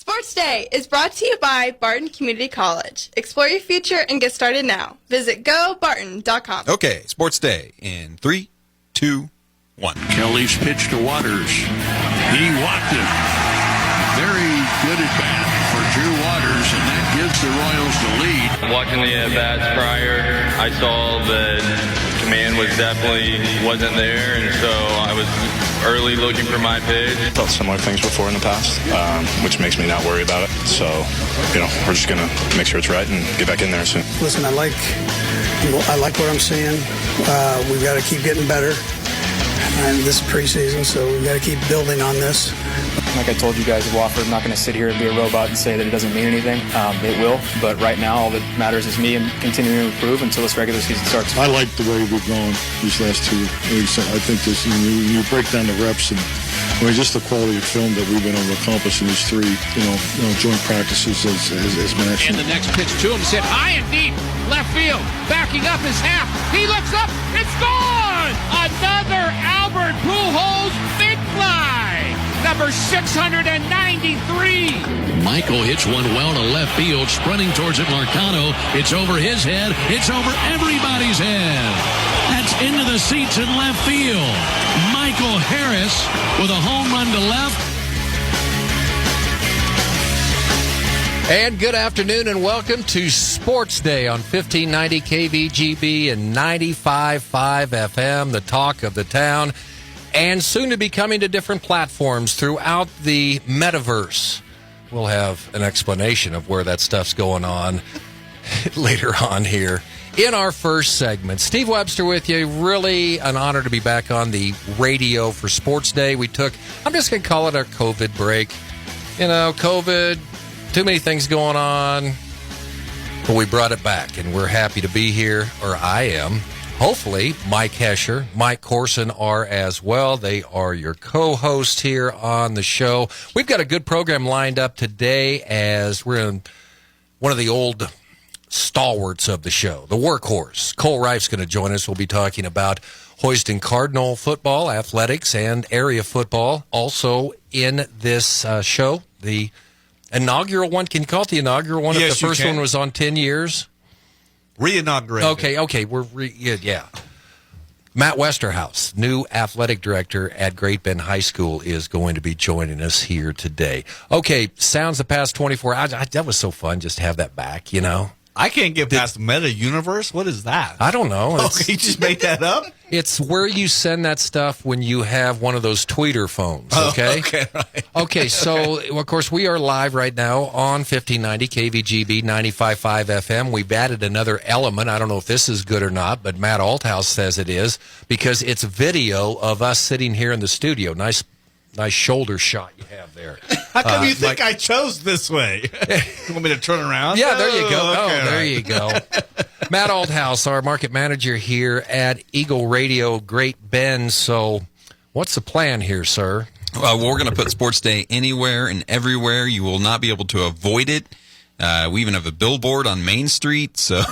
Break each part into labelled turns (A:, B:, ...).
A: Sports Day is brought to you by Barton Community College. Explore your future and get started now. Visit gobarton.com.
B: Okay, Sports Day in 3, 2, 1.
C: Kelly's pitch to Waters. He walked it. Very good at bat for Drew Waters, and that gives the Royals the lead.
D: Watching the at-bats prior, I saw that command wasn't there, and so I was early looking for my pitch.
E: Felt similar things before in the past, which makes me not worry about it. So, we're just going to make sure it's right and get back in there soon.
F: Listen, I like what I'm seeing. We've got to keep getting better. And this is preseason, so we've got to keep building on this.
G: Like I told you guys at Wofford, I'm not going to sit here and be a robot and say that it doesn't mean anything. It will, but right now all that matters is me and continuing to improve until this regular season starts.
H: I like the way we're going these last 2 weeks. I think this, you break down the reps and just the quality of film that we've been able to accomplish in these 3, joint practices as mentioned.
C: And the next pitch to him sent high and deep, left field, backing up his half. He looks up, it's gone! Another Albert Pujols big fly, number 693. Michael hits one well to left field, sprinting towards it, Marcano. It's over his head. It's over everybody's head. That's into the seats in left field. Michael Harris with a home run to left.
I: And good afternoon and welcome to Sports Day on 1590 KVGB and 95.5 FM, the talk of the town, and soon to be coming to different platforms throughout the metaverse. We'll have an explanation of where that stuff's going on later on here. In our first segment, Steve Webster with you. Really an honor to be back on the radio for Sports Day. I'm just going to call it our COVID break. COVID, too many things going on, but we brought it back, and we're happy to be here, or I am. Hopefully, Mike Hesher, Mike Corson are as well. They are your co-hosts here on the show. We've got a good program lined up today as we're in one of the old stalwarts of the show, the workhorse. Cole Reif's going to join us. We'll be talking about Houston Cardinal football, athletics, and area football. Also in this show, the inaugural one. Can you call it the inaugural one?
B: Yes,
I: if the first one was on 10 years?
B: Reinaugurated.
I: Okay. Yeah. Matt Westerhouse, new athletic director at Great Bend High School, is going to be joining us here today. Okay, sounds the past 24 hours. That was so fun just to have that back,
J: I can't get past Meta Universe. What is that?
I: I don't know.
J: You just made that up?
I: It's where you send that stuff when you have one of those tweeter phones, okay?
J: Okay, right.
I: Okay, so, of course, we are live right now on 1590 KVGB 95.5 FM. We've added another element. I don't know if this is good or not, but Matt Althouse says it is, because it's video of us sitting here in the studio. Nice shoulder shot you have there.
J: How come you think I chose this way? You want me to turn around?
I: Yeah, there you go.
J: Okay,
I: there you go. Matt Althouse, our market manager here at Eagle Radio Great Bend. So what's the plan here, sir?
B: We're going to put Sports Day anywhere and everywhere. You will not be able to avoid it. We even have a billboard on Main Street. So,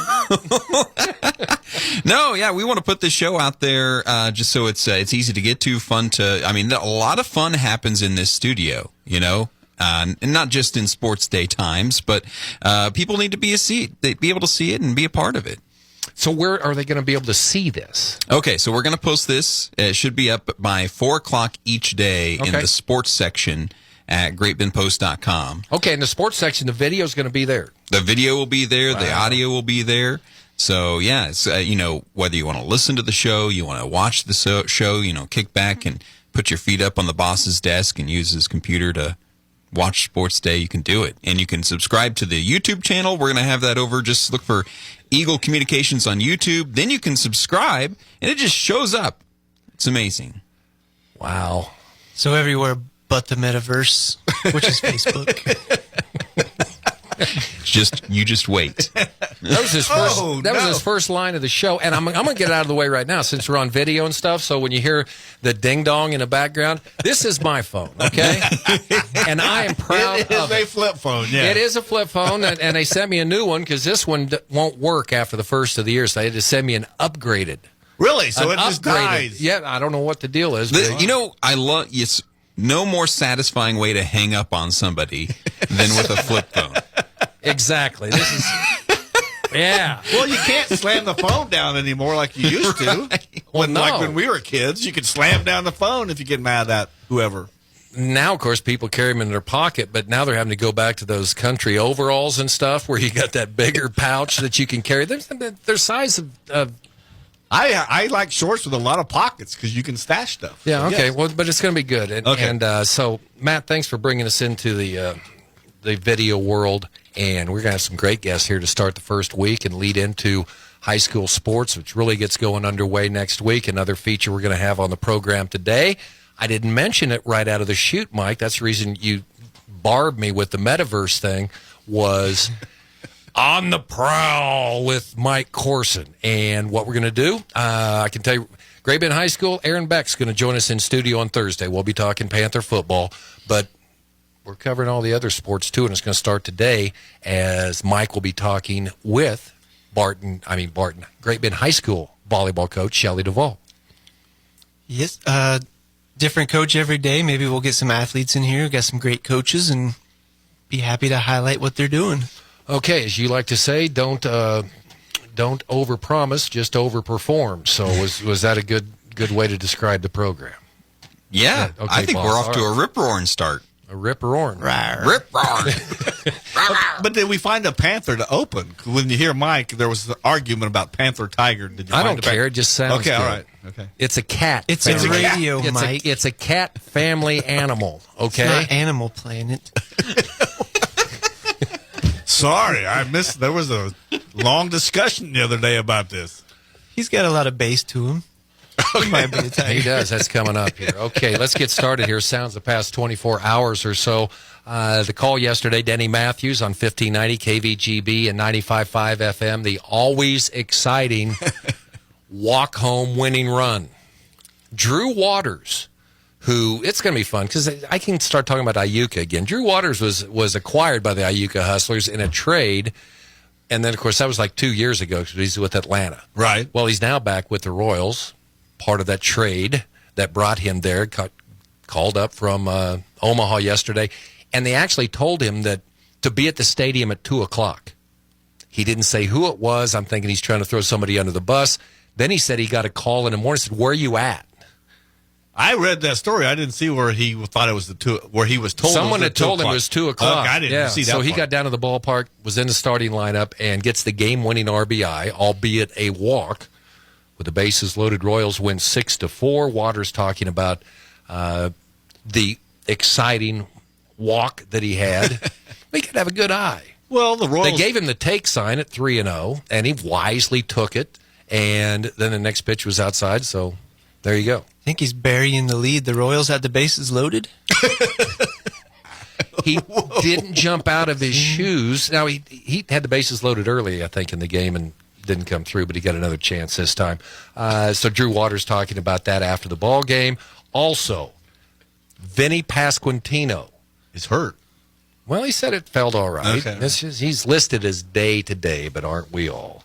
B: we want to put this show out there just so it's easy to get to, fun to. I mean, a lot of fun happens in this studio, and not just in Sports Day times, but people need to be able to see it and be a part of it.
I: So where are they going to be able to see this?
B: Okay, so we're going to post this. It should be up by 4:00 each day in the sports section at greatbendpost.com.
I: Okay, in the sports section, the video is going to be there.
B: The video will be there. Wow. The audio will be there. So, yeah, it's, whether you want to listen to the show, you want to watch the show, kick back and put your feet up on the boss's desk and use his computer to watch Sports Day, you can do it. And you can subscribe to the YouTube channel. We're going to have that over. Just look for Eagle Communications on YouTube. Then you can subscribe, and it just shows up. It's amazing.
I: Wow.
K: So everywhere but the metaverse, which is Facebook.
B: You just wait.
I: That was his first. Was his first line of the show, and I'm going to get it out of the way right now since we're on video and stuff. So when you hear the ding dong in the background, this is my phone, okay? And I am proud of it.
J: It is a flip phone. Yeah,
I: it is a flip phone, and they sent me a new one because this one won't work after the first of the year. So they had to send me an upgraded.
J: Really? So it just dies?
I: Yeah, I don't know what the deal is.
B: I love no more satisfying way to hang up on somebody than with a flip phone.
I: Exactly. This is. Yeah.
J: Well, you can't slam the phone down anymore like you used to.
B: Right.
J: Like when we were kids, you could slam down the phone if you get mad at whoever.
I: Now, of course, people carry them in their pocket, but now they're having to go back to those country overalls and stuff where you got that bigger pouch that you can carry. Their size of
J: I like shorts with a lot of pockets because you can stash stuff.
I: yeah,
J: So,
I: okay.
J: yes.
I: Well, but it's going to be good. And so, Matt, thanks for bringing us into the video world. And we're going to have some great guests here to start the first week and lead into high school sports, which really gets going underway next week. Another feature we're going to have on the program today. I didn't mention it right out of the chute, Mike. That's the reason you barbed me with the metaverse thing was On the Prowl with Mike Corson. And what we're going to do, I can tell you, Great Bend High School, Aaron Beck's going to join us in studio on Thursday. We'll be talking Panther football, but we're covering all the other sports, too, and it's going to start today as Mike will be talking with Barton, Great Bend High School volleyball coach Shelly Duvall.
K: Yes, different coach every day. Maybe we'll get some athletes in here, got some great coaches, and be happy to highlight what they're doing.
I: Okay, as you like to say, don't overpromise, just overperform. So was that a good way to describe the program?
B: Yeah,
I: Okay,
B: I think
I: boss.
B: we're off to a rip-roaring start.
I: A rip-roaring.
B: Rip-roaring.
J: But did we find a Panther to open? When you hear Mike, there was an argument about Panther-Tiger. Did you
I: I
J: find
I: don't
J: a Panther?
I: care. It just sounds
J: Okay,
I: good.
J: all right. Okay.
I: It's a cat.
K: It's
I: family.
K: a radio,
I: It's
K: Mike.
I: it's a cat family animal, okay?
K: It's not Animal Planet.
J: Sorry, I missed. There was a long discussion the other day about this.
K: He's got a lot of bass to him. He might be a
I: He
K: tiger.
I: does. That's coming up here. Okay, let's get started here. Sounds the past 24 hours or so. The call yesterday, Denny Matthews on 1590 KVGB and 95.5 FM. The always exciting walk-home winning run. Drew Waters, who, it's going to be fun because I can start talking about Iuka again. Drew Waters was acquired by the Iuka Hustlers in a trade. And then, of course, that was like 2 years ago because he's with Atlanta.
J: Right.
I: Well, he's now back with the Royals, part of that trade that brought him there, called up from Omaha yesterday. And they actually told him that to be at the stadium at 2 o'clock. He didn't say who it was. I'm thinking he's trying to throw somebody under the bus. Then he said he got a call in the morning. Said, "Where are you at?"
J: I read that story. I didn't see where he thought it was where he was told.
I: Someone
J: it was
I: had told him it
J: 2
I: was 2 o'clock.
J: Okay, I didn't see that.
I: So he
J: part.
I: got down to the ballpark, was in the starting lineup, and gets the game-winning RBI, albeit a walk. With the bases loaded, Royals win 6-4. Waters talking about the exciting walk that he had. He could have a good eye.
J: Well, the Royals.
I: They gave him the take sign at 3-0, and he wisely took it. And then the next pitch was outside, so there you go.
K: I think he's burying the lead. The Royals had the bases loaded.
I: He didn't jump out of his shoes. Now, he had the bases loaded early, I think, in the game and didn't come through, but he got another chance this time. So Drew Waters talking about that after the ball game. Also, Vinny Pasquantino
J: is hurt.
I: Well, he said it felt all right.
J: Okay.
I: He's listed as day-to-day, but aren't we all?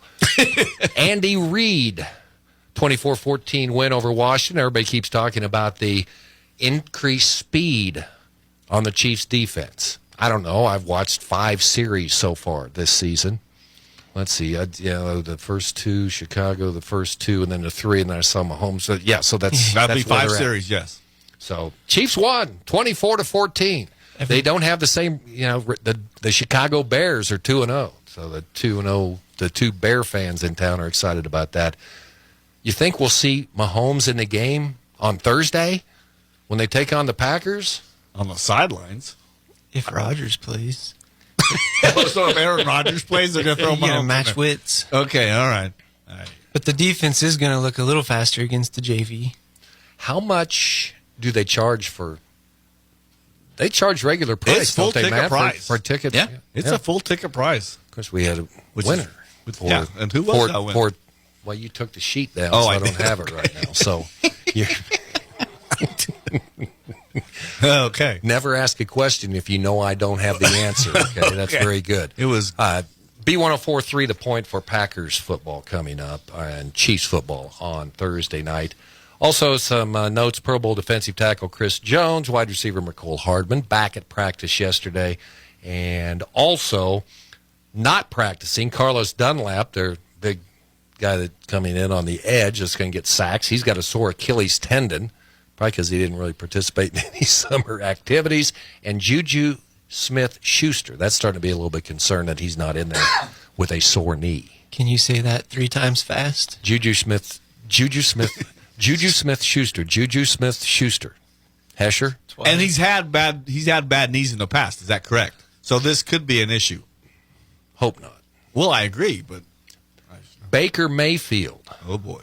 I: Andy Reid, 24-14 win over Washington. Everybody keeps talking about the increased speed on the Chiefs' defense. I don't know. I've watched 5 series so far this season. Let's see. The first 2, Chicago, the first 2, and then the 3, and then I saw Mahomes. So, yeah, so that's
J: That'd be
I: where
J: 5
I: they're at.
J: series, yes.
I: So Chiefs won 24-14. They don't have the same, the Chicago Bears are 2-0. So the 2-0, the 2 Bear fans in town are excited about that. You think we'll see Mahomes in the game on Thursday when they take on the Packers?
J: On the sidelines.
K: If Rodgers plays.
J: So if Aaron Rodgers plays, they're going to throw him
K: You
J: on.
K: match wits.
J: Okay, all right.
K: But the defense is going to look a little faster against the JV.
I: How much do they charge for? They charge regular price.
J: It's full
I: don't they,
J: ticket
I: Matt,
J: price.
I: for tickets.
J: Yeah, it's a full ticket price.
I: Of course, we had a
J: Which
I: winner.
J: Yeah, and who was that winner?
I: Well, you took the sheet down,
J: Oh,
I: so
J: I
I: I don't
J: did.
I: have it right now. So you're
J: Okay.
I: never ask a question if you know I don't have the answer. Okay, that's very good.
J: It was
I: B1043, the point for Packers football coming up and Chiefs football on Thursday night. Also, some notes: Pro Bowl defensive tackle Chris Jones, wide receiver McCole Hardman, back at practice yesterday. And also, not practicing, Carlos Dunlap, their big guy that's coming in on the edge, is going to get sacks. He's got a sore Achilles tendon, probably because he didn't really participate in any summer activities. And Juju Smith-Schuster, that's starting to be a little bit concerned that he's not in there with a sore knee.
K: Can you say that 3 times fast?
I: Juju Smith-Schuster. Hesher.
J: And he's had bad knees in the past. Is that correct? So this could be an issue.
I: Hope not.
J: Well, I agree, but
I: Baker Mayfield.
J: Oh boy.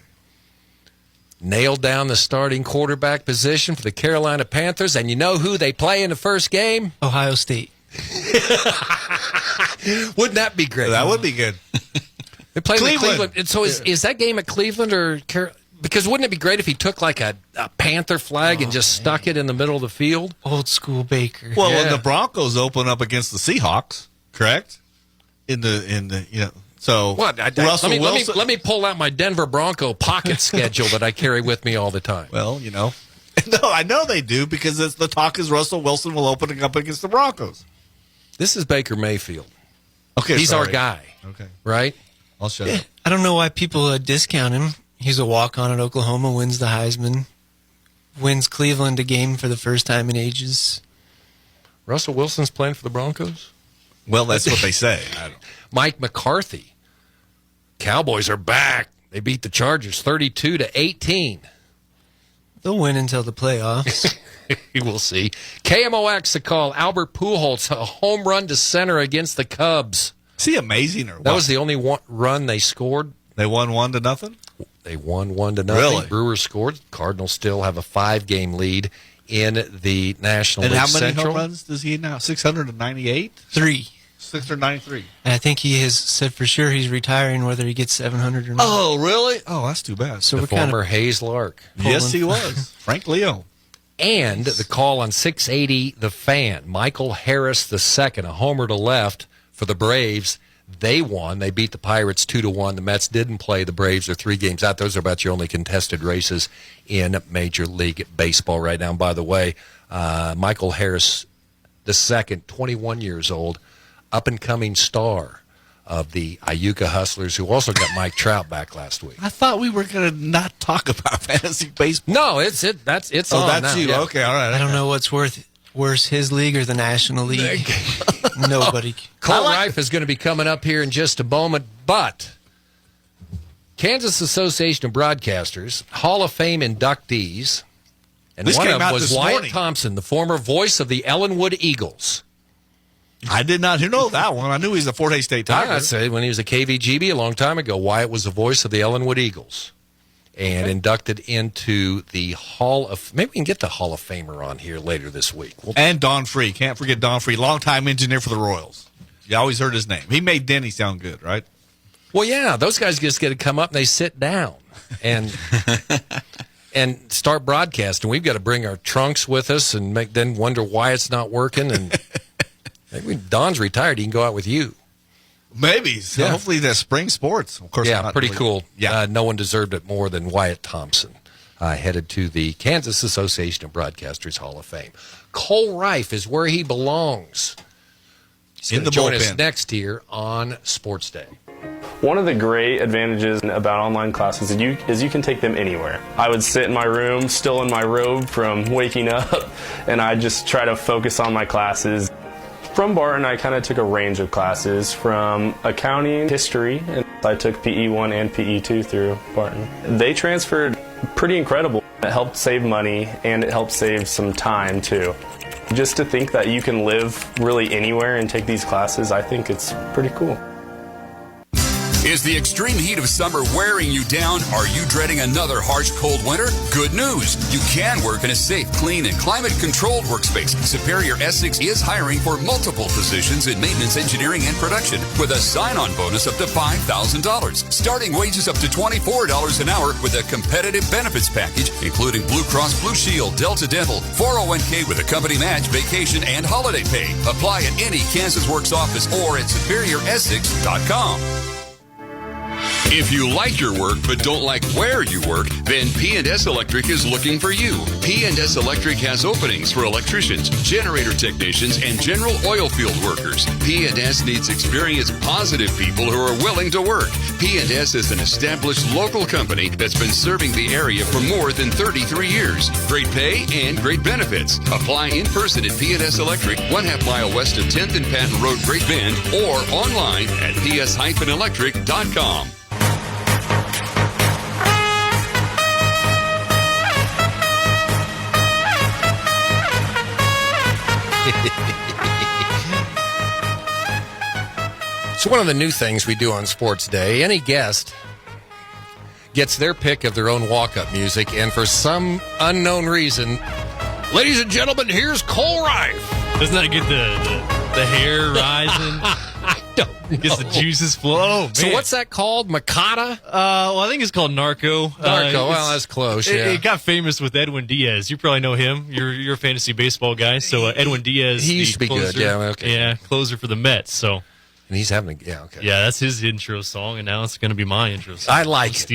I: Nailed down the starting quarterback position for the Carolina Panthers, and you know who they play in the first game?
K: Ohio State.
I: Wouldn't that be great?
J: That would be good.
I: They play Cleveland. And so is that game at Cleveland or because wouldn't it be great if he took like a Panther flag and just stuck it in the middle of the field?
K: Old school Baker.
J: Well, and the Broncos open up against the Seahawks, correct? So
I: what? Let me pull out my Denver Bronco pocket schedule that I carry with me all the time.
J: Well, no, I know they do because the talk is Russell Wilson will open up against the Broncos.
I: This is Baker Mayfield.
J: Okay,
I: he's our guy.
J: Okay,
I: right?
J: I'll shut up.
K: I don't know why people discount him. He's a walk-on at Oklahoma, wins the Heisman, wins Cleveland a game for the first time in ages.
I: Russell Wilson's playing for the Broncos?
J: Well, that's what they say.
I: Mike McCarthy. Cowboys are back. They beat the Chargers 32-18.
K: They'll win until the playoffs.
I: We'll see. KMOX, the call. Albert Pujols, a home run to center against the Cubs.
J: Is he amazing or what?
I: That was the only run they scored.
J: They won 1-0?
I: They won 1-0.
J: Really?
I: Brewers scored. Cardinals still have a 5-game lead in the National League Central.
J: And how many home runs does he now? 698?
K: 3.
J: 693.
K: And I think he has said for sure he's retiring whether he gets 700 or not.
J: Oh, really? Oh, that's too bad.
I: So the former Hayes Lark.
J: Yes, he was. Frank Leo.
I: And the call on 680, the fan. Michael Harris II, a homer to left for the Braves. They won. They beat the Pirates 2-1. The Mets didn't play. The Braves are 3 games out. Those are about your only contested races in Major League Baseball right now. And by the way, Michael Harris II, 21 years old, up-and-coming star of the Iuka Hustlers, who also got Mike Trout back last week.
J: I thought we were going to not talk about fantasy baseball.
I: No, it's on
J: that's
I: now.
J: you.
I: Yeah.
J: Okay, all right.
K: I don't know what's worse, his league or the National League. Nobody.
I: Cole Rife is going to be coming up here in just a moment, but Kansas Association of Broadcasters, Hall of Fame inductees, and
J: This
I: one
J: came
I: of them
J: out
I: was
J: this
I: Wyatt
J: morning.
I: Thompson, the former voice of the Ellenwood Eagles.
J: I did not know that one. I knew he was a Fort Hays State Tiger.
I: I'd say when he was a KVGB a long time ago, Wyatt was the voice of the Ellenwood Eagles. And inducted into the Hall of... Maybe we can get the Hall of Famer on here later this week.
J: And Don Free. Can't forget Don Free, longtime engineer for the Royals. You always heard his name. He made Denny sound good, right?
I: Well, yeah. Those guys just get to come up and they sit down and and start broadcasting. We've got to bring our trunks with us and then wonder why it's not working. And maybe Don's retired. He can go out with you.
J: Maybe. So hopefully that's spring sports. Of course,
I: yeah, pretty cool.
J: Yeah.
I: No one deserved it more than Wyatt Thompson, headed to the Kansas Association of Broadcasters Hall of Fame. Cole Rife is where he belongs. He's going to join us next here on Sports Day.
L: One of the great advantages about online classes is you can take them anywhere. I would sit in my room, still in my robe from waking up, and I just try to focus on my classes. From Barton, I kind of took a range of classes from accounting, history, and I took PE1 and PE2 through Barton. They transferred pretty incredible. It helped save money, and it helped save some time, too. Just to think that you can live really anywhere and take these classes, I think it's pretty cool.
M: Is the extreme heat of summer wearing you down? Are you dreading another harsh, cold winter? Good news. You can work in a safe, clean, and climate-controlled workspace. Superior Essex is hiring for multiple positions in maintenance, engineering, and production with a sign-on bonus up to $5,000. Starting wages up to $24 an hour with a competitive benefits package, including Blue Cross Blue Shield, Delta Dental, 401k with a company match, vacation, and holiday pay. Apply at any Kansas Works office or at SuperiorEssex.com. If you like your work but don't like where you work, then P&S Electric is looking for you. P&S Electric has openings for electricians, generator technicians, and general oil field workers. P&S needs experienced, positive people who are willing to work. P&S is an established local company that's been serving the area for more than 33 years. Great pay and great benefits. Apply in person at P&S Electric, 1/2 mile west of 10th and Patton Road, Great Bend, or online at ps-electric.com.
I: So one of the new things we do on Sports Day, any guest gets their pick of their own walk-up music, and for some unknown reason, ladies and gentlemen, here's Cole Rife.
N: Doesn't that get the hair rising?
I: I don't know.
N: Gets the juices flow.
I: So what's that called? Makata?
N: Well, I think it's called Narco.
I: Well, that's close. Yeah.
N: It got famous with Edwin Diaz. You probably know him. You're a fantasy baseball guy. So Edwin Diaz,
I: he used to be
N: closer,
I: good. Yeah, okay.
N: Yeah, closer for the Mets. So.
I: And he's having okay.
N: Yeah, that's his intro song, and now it's going to be my intro song.
I: I like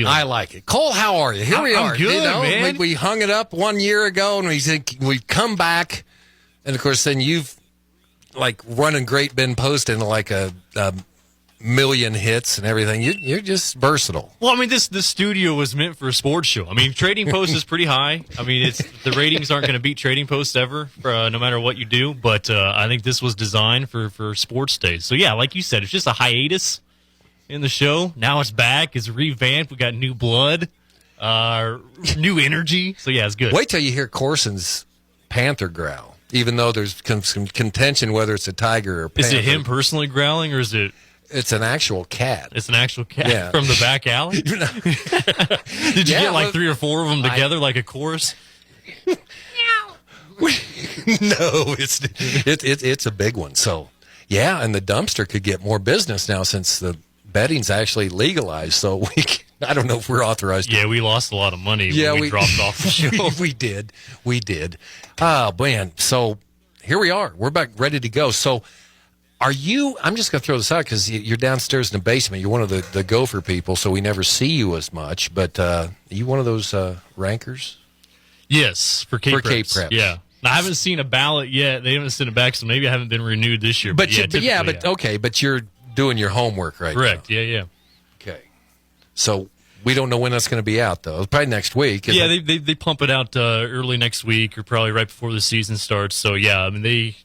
I: it. Cole, how are you? Here we are.
N: I'm good, man.
I: We hung it up 1 year ago, and we've come back, and of course, then you've running great, been posting like a million hits and everything. You're just versatile.
N: Well, I mean, this studio was meant for a sports show. I mean, Trading Post is pretty high. I mean, the ratings aren't going to beat Trading Post ever, no matter what you do. But I think this was designed for Sports Day. So yeah, like you said, it's just a hiatus in the show. Now it's back. It's revamped. We got new blood, new energy. So yeah, it's good.
I: Wait till you hear Corson's Panther growl. Even though there's some contention whether it's a tiger or panther.
N: Is it him personally growling, or is it?
I: It's an actual cat.
N: It's an actual cat from the back alley? Did you get like 3 or 4 of them together like a chorus?
I: No, it's a big one. So, yeah, and the dumpster could get more business now since the betting's actually legalized. So, I don't know if we're authorized.
N: Yeah, we lost a lot of money when we dropped off the show.
I: We did. Oh, man. So, here we are. We're back ready to go. So, are you, I'm just going to throw this out because you're downstairs in the basement. You're one of the Gopher people, so we never see you as much. But are you one of those rankers?
N: Yes, for Cape Preps. Yeah. Now, I haven't seen a ballot yet. They haven't sent it back, so maybe I haven't been renewed this year. But
I: you're doing your homework right
N: Correct.
I: now.
N: Yeah.
I: Okay. So we don't know when that's going to be out, though. Probably next week.
N: Yeah, they pump it out early next week or probably right before the season starts. So, yeah, I mean,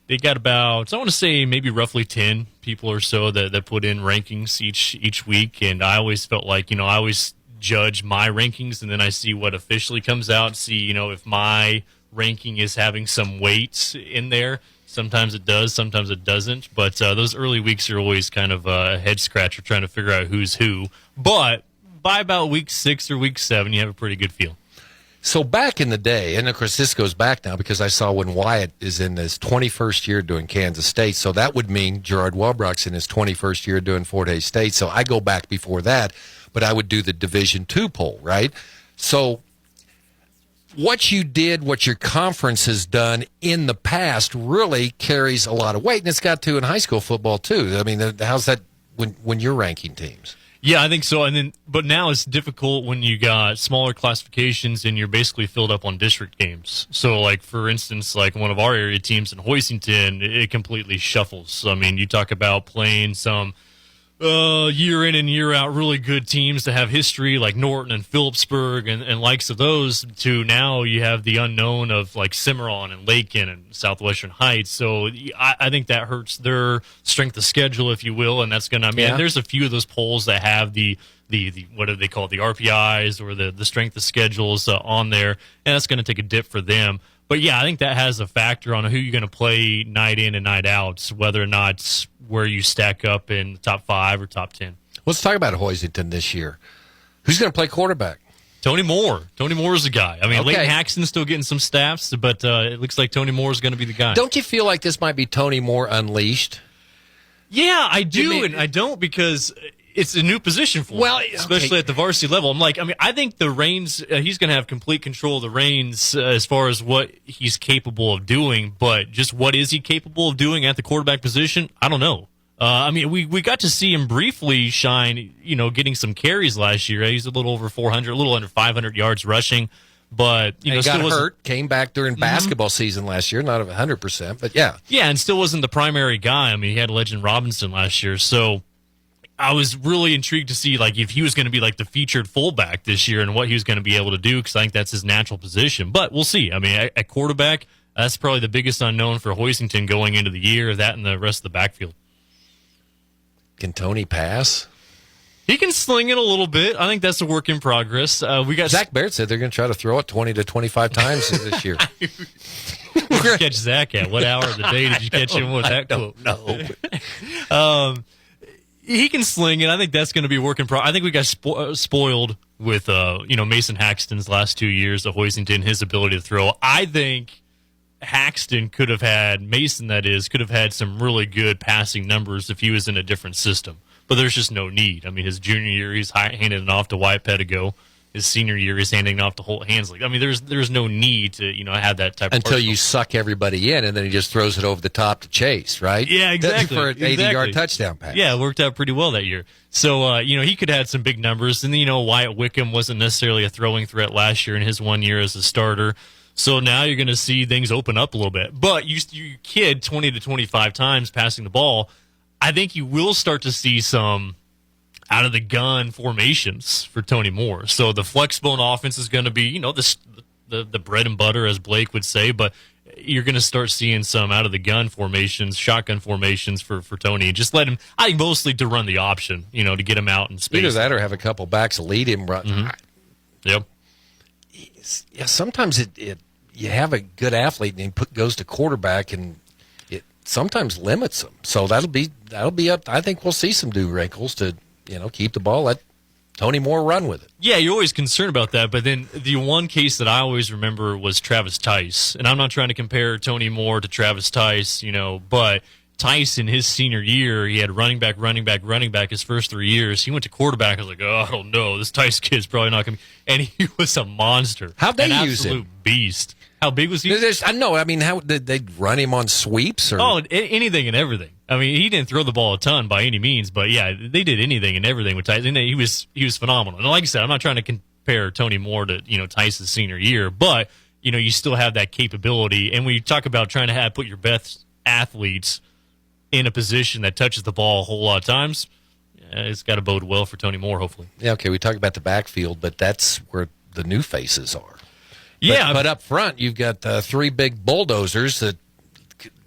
N: they got about, I want to say maybe roughly 10 people or so that put in rankings each week. And I always felt like, I always judge my rankings and then I see what officially comes out, see, if my ranking is having some weight in there. Sometimes it does, sometimes it doesn't. But those early weeks are always kind of a head scratcher trying to figure out who's who. But by about week 6 or week 7, you have a pretty good feel.
I: So back in the day, and of course this goes back now because I saw when Wyatt is in his 21st year doing Kansas State, so that would mean Gerard Walbrock's in his 21st year doing Fort Hays State, so I go back before that, but I would do the Division II poll, right? So what you did, what your conference has done in the past really carries a lot of weight, and it's got to in high school football too. I mean, how's that when you're ranking teams?
N: Yeah, I think so. But now it's difficult when you got smaller classifications and you're basically filled up on district games. So, like, for instance, like one of our area teams in Hoisington, it completely shuffles. So, I mean, you talk about playing some year in and year out really good teams that have history like Norton and Phillipsburg and likes of those, to now you have the unknown of like Cimarron and Lakin and Southwestern Heights. So I think that hurts their strength of schedule, if you will, and that's going to, there's a few of those polls that have the what do they call it, the RPIs or the strength of schedules on there, and that's going to take a dip for them. But yeah, I think that has a factor on who you're going to play night in and night out, whether or not where you stack up in the top 5 or top 10.
I: Let's talk about Hoisington this year. Who's going to play quarterback?
N: Tony Moore. Tony Moore is the guy. I mean, Leighton Haxton's still getting some snaps, but it looks like Tony Moore is going to be the guy.
I: Don't you feel like this might be Tony Moore unleashed?
N: Yeah, I do, and I don't, because it's a new position for him, especially at the varsity level. I think the reins, he's going to have complete control of the reins as far as what he's capable of doing, but just what is he capable of doing at the quarterback position? I don't know. I mean, we got to see him briefly shine, getting some carries last year. He's a little over 400, a little under 500 yards rushing. But,
I: he got hurt, came back during basketball season last year, not 100%, but yeah.
N: Yeah, and still wasn't the primary guy. I mean, he had Legend Robinson last year. So I was really intrigued to see, if he was going to be, the featured fullback this year and what he was going to be able to do, because I think that's his natural position. But we'll see. I mean, at quarterback, that's probably the biggest unknown for Hoisington going into the year, that and the rest of the backfield.
I: Can Tony pass?
N: He can sling it a little bit. I think that's a work in progress. We got
I: Zach Barrett said they're going to try to throw it 20 to 25 times this year.
N: Where'd you catch Zach at? What hour of the day did you catch him with that quote?
I: No.
N: He can sling it. I think that's going to be a work in progress. I think we got spoiled with Mason Haxton's last 2 years at Hoisington, his ability to throw. I think Haxton could have had some really good passing numbers if he was in a different system. But there's just no need. I mean, his junior year, he's handing it off to Wyatt Pedigo. His senior year, he's handing it off to Holt Hansley. I mean, there's no need to have that type of
I: until you suck everybody in, and then he just throws it over the top to Chase, right?
N: Yeah, exactly.
I: For an 80-yard touchdown pass.
N: Yeah, it worked out pretty well that year. So, he could have had some big numbers. And then, Wyatt Wickham wasn't necessarily a throwing threat last year in his 1 year as a starter. So now you're going to see things open up a little bit. But you kid 20 to 25 times passing the ball, I think you will start to see some out-of-the-gun formations for Tony Moore. So the flex-bone offense is going to be, the bread and butter, as Blake would say, but you're going to start seeing some out-of-the-gun formations, shotgun formations for Tony. Just let him, I think mostly to run the option, to get him out in space.
I: Either that or have a couple backs lead him. Run.
N: Mm-hmm. Yep.
I: Yeah, sometimes you have a good athlete and he goes to quarterback and it sometimes limits them. So that'll be up. I think we'll see some new wrinkles to keep the ball. Let Tony Moore run with it.
N: Yeah, you're always concerned about that. But then the one case that I always remember was Travis Tice, and I'm not trying to compare Tony Moore to Travis Tice, but Tice in his senior year, he had running back his first 3 years. He went to quarterback. I was like, oh, I don't know. This Tice kid's probably not going to be. And he was a monster.
I: How'd they
N: an
I: use him?
N: Absolute beast. How big was he?
I: I know. I mean, how did they run him on sweeps? Or?
N: Oh, anything and everything. I mean, he didn't throw the ball a ton by any means, but yeah, they did anything and everything with Tice. And he was phenomenal. And like I said, I'm not trying to compare Tony Moore to Tice's senior year, but you still have that capability. And when you talk about trying to put your best athletes in a position that touches the ball a whole lot of times, it's got to bode well for Tony Moore, hopefully.
I: Yeah, okay, we talked about the backfield, but that's where the new faces are.
N: Yeah.
I: But up front, you've got three big bulldozers.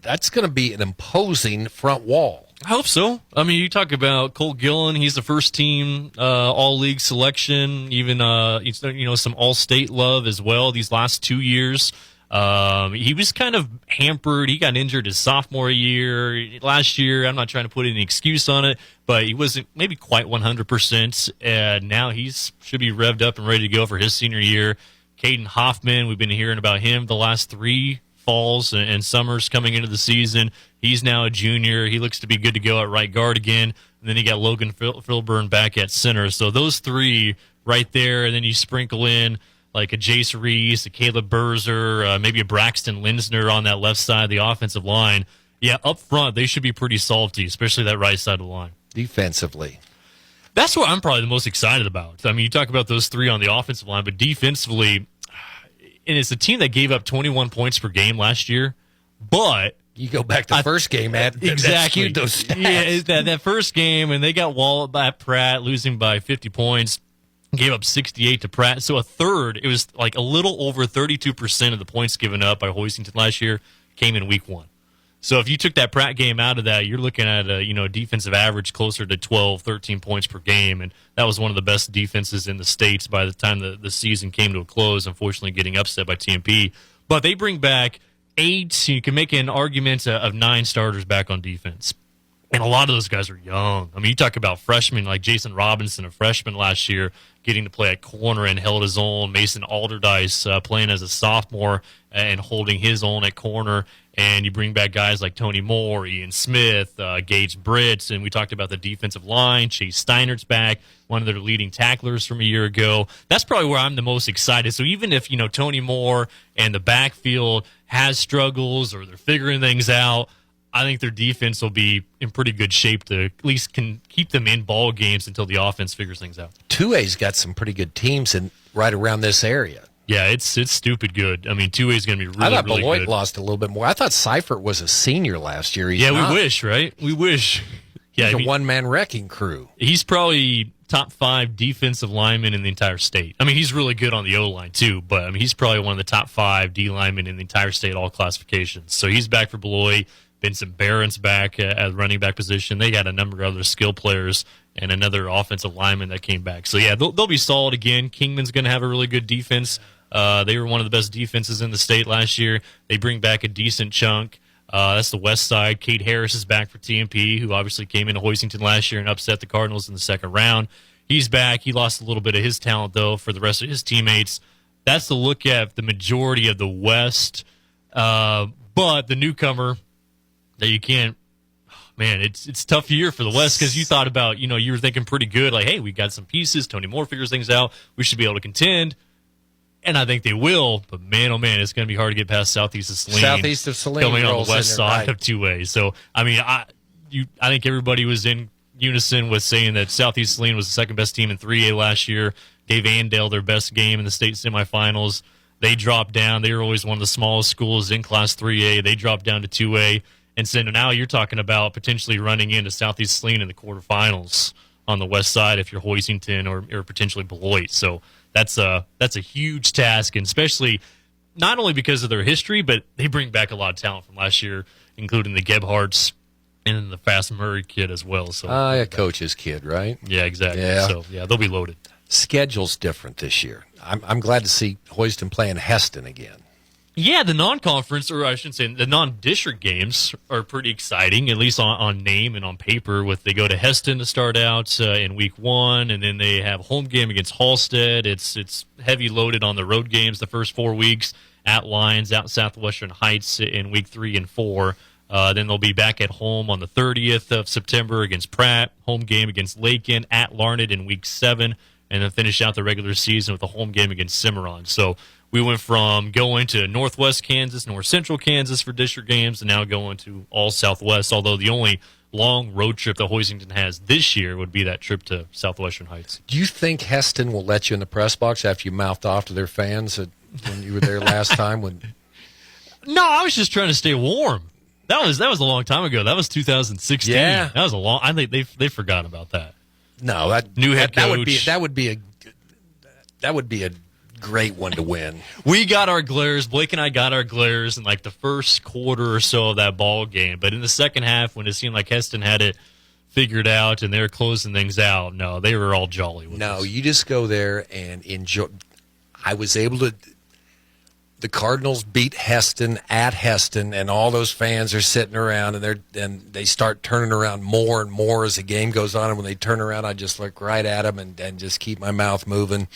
I: That's going to be an imposing front wall.
N: I hope so. I mean, you talk about Colt Gillen. He's the first team all-league selection, even some all-state love as well these last 2 years. He was kind of hampered. He got injured his sophomore year. Last year, I'm not trying to put any excuse on it, but he wasn't maybe quite 100%. And now should be revved up and ready to go for his senior year. Caden Hoffman, we've been hearing about him the last 3 falls and summers coming into the season. He's now a junior. He looks to be good to go at right guard again. And then you got Logan Filburn back at center. So those 3 right there, and then you sprinkle in like a Jace Reese, a Caleb Berzer, maybe a Braxton Linsner on that left side of the offensive line. Yeah, up front, they should be pretty salty, especially that right side of the line.
I: Defensively.
N: That's what I'm probably the most excited about. I mean, you talk about those 3 on the offensive line, but defensively, and it's a team that gave up 21 points per game last year, but
I: you go back to the first game, that skewed those stats.
N: Yeah, that first game, and they got walloped by Pratt, losing by 50 points. Gave up 68 to Pratt. So a third, it was like a little over 32% of the points given up by Hoisington last year came in week 1. So if you took that Pratt game out of that, you're looking at a defensive average closer to 12, 13 points per game. And that was one of the best defenses in the States by the time the season came to a close, unfortunately getting upset by TMP. But they bring back 8, you can make an argument of 9 starters back on defense. And a lot of those guys are young. I mean, you talk about freshmen like Jason Robinson, a freshman last year, getting to play at corner and held his own. Mason Alderdice playing as a sophomore and holding his own at corner. And you bring back guys like Tony Moore, Ian Smith, Gage Britz, and we talked about the defensive line. Chase Steinert's back, one of their leading tacklers from a year ago. That's probably where I'm the most excited. So even if, Tony Moore and the backfield has struggles or they're figuring things out, I think their defense will be in pretty good shape to at least can keep them in ball games until the offense figures things out.
I: 2A's got some pretty good teams right around this area.
N: Yeah, it's stupid good. I mean, 2A is going to be really,
I: I thought
N: really
I: Beloit
N: good.
I: lost a little bit more. I thought Seifert was a senior last year. He's not.
N: We wish, right? We wish. Yeah,
I: He's a one-man wrecking crew.
N: He's probably top 5 defensive lineman in the entire state. I mean, he's really good on the O-line, too, but I mean, he's probably one of the top 5 D linemen in the entire state, all classifications. So he's back for Beloit. Vincent Barron's back at running back position. They got a number of other skill players and another offensive lineman that came back. So, yeah, they'll be solid again. Kingman's going to have a really good defense. They were one of the best defenses in the state last year. They bring back a decent chunk. That's the west side. Cade Harris is back for TMP, who obviously came into Hoisington last year and upset the Cardinals in the second round. He's back. He lost a little bit of his talent, though, for the rest of his teammates. That's the look at the majority of the West. But the newcomer that you can't, man, it's a tough year for the West because you thought about, you were thinking pretty good, like, hey, we got some pieces. Tony Moore figures things out. We should be able to contend. And I think they will, but man, oh man, it's going to be hard to get past Southeast of Saline.
I: Southeast of Saline
N: coming on the west
I: in
N: side
I: right.
N: of 2A. So, I mean, I think everybody was in unison with saying that Southeast Saline was the second best team in 3A last year. Gave Andale their best game in the state semifinals. They dropped down. They were always one of the smallest schools in Class 3A. They dropped down to 2A. And so now you're talking about potentially running into Southeast Saline in the quarterfinals on the west side if you're Hoisington or potentially Beloit. So that's a huge task, and especially not only because of their history, but they bring back a lot of talent from last year, including the Gebhardts and then the Fast Murray kid as well. So
I: a coach's kid, right?
N: Yeah, exactly.
I: Yeah.
N: So yeah, they'll be loaded.
I: Schedule's different this year. I'm glad to see Hoiston playing Heston again.
N: Yeah, the non-conference, or I shouldn't say, the non-district games are pretty exciting, at least on name and on paper. They go to Heston to start out in week 1, and then they have a home game against Halstead. It's heavy loaded on the road games the first 4 weeks, at Lyons, out Southwestern Heights in week 3 and 4. Then they'll be back at home on the 30th of September against Pratt, home game against Lakin, at Larned in week 7, and then finish out the regular season with a home game against Cimarron. So we went from going to Northwest Kansas, North Central Kansas for district games, and now going to all Southwest, although the only long road trip that Hoisington has this year would be that trip to Southwestern Heights.
I: Do you think Heston will let you in the press box after you mouthed off to their fans when you were there last time?
N: No, I was just trying to stay warm. That was a long time ago. That was 2016.
I: Yeah.
N: That was a long. I think they forgot about that.
I: No,
N: new head coach.
I: That would be a great one to win.
N: We got our glares. Blake and I got our glares in like the first quarter or so of that ball game. But in the second half, when it seemed like Heston had it figured out and they were closing things out, no, they were all jolly with us.
I: You just go there and enjoy. I was able to. The Cardinals beat Heston at Heston, and all those fans are sitting around, and they start turning around more and more as the game goes on. And when they turn around, I just look right at them and just keep my mouth moving.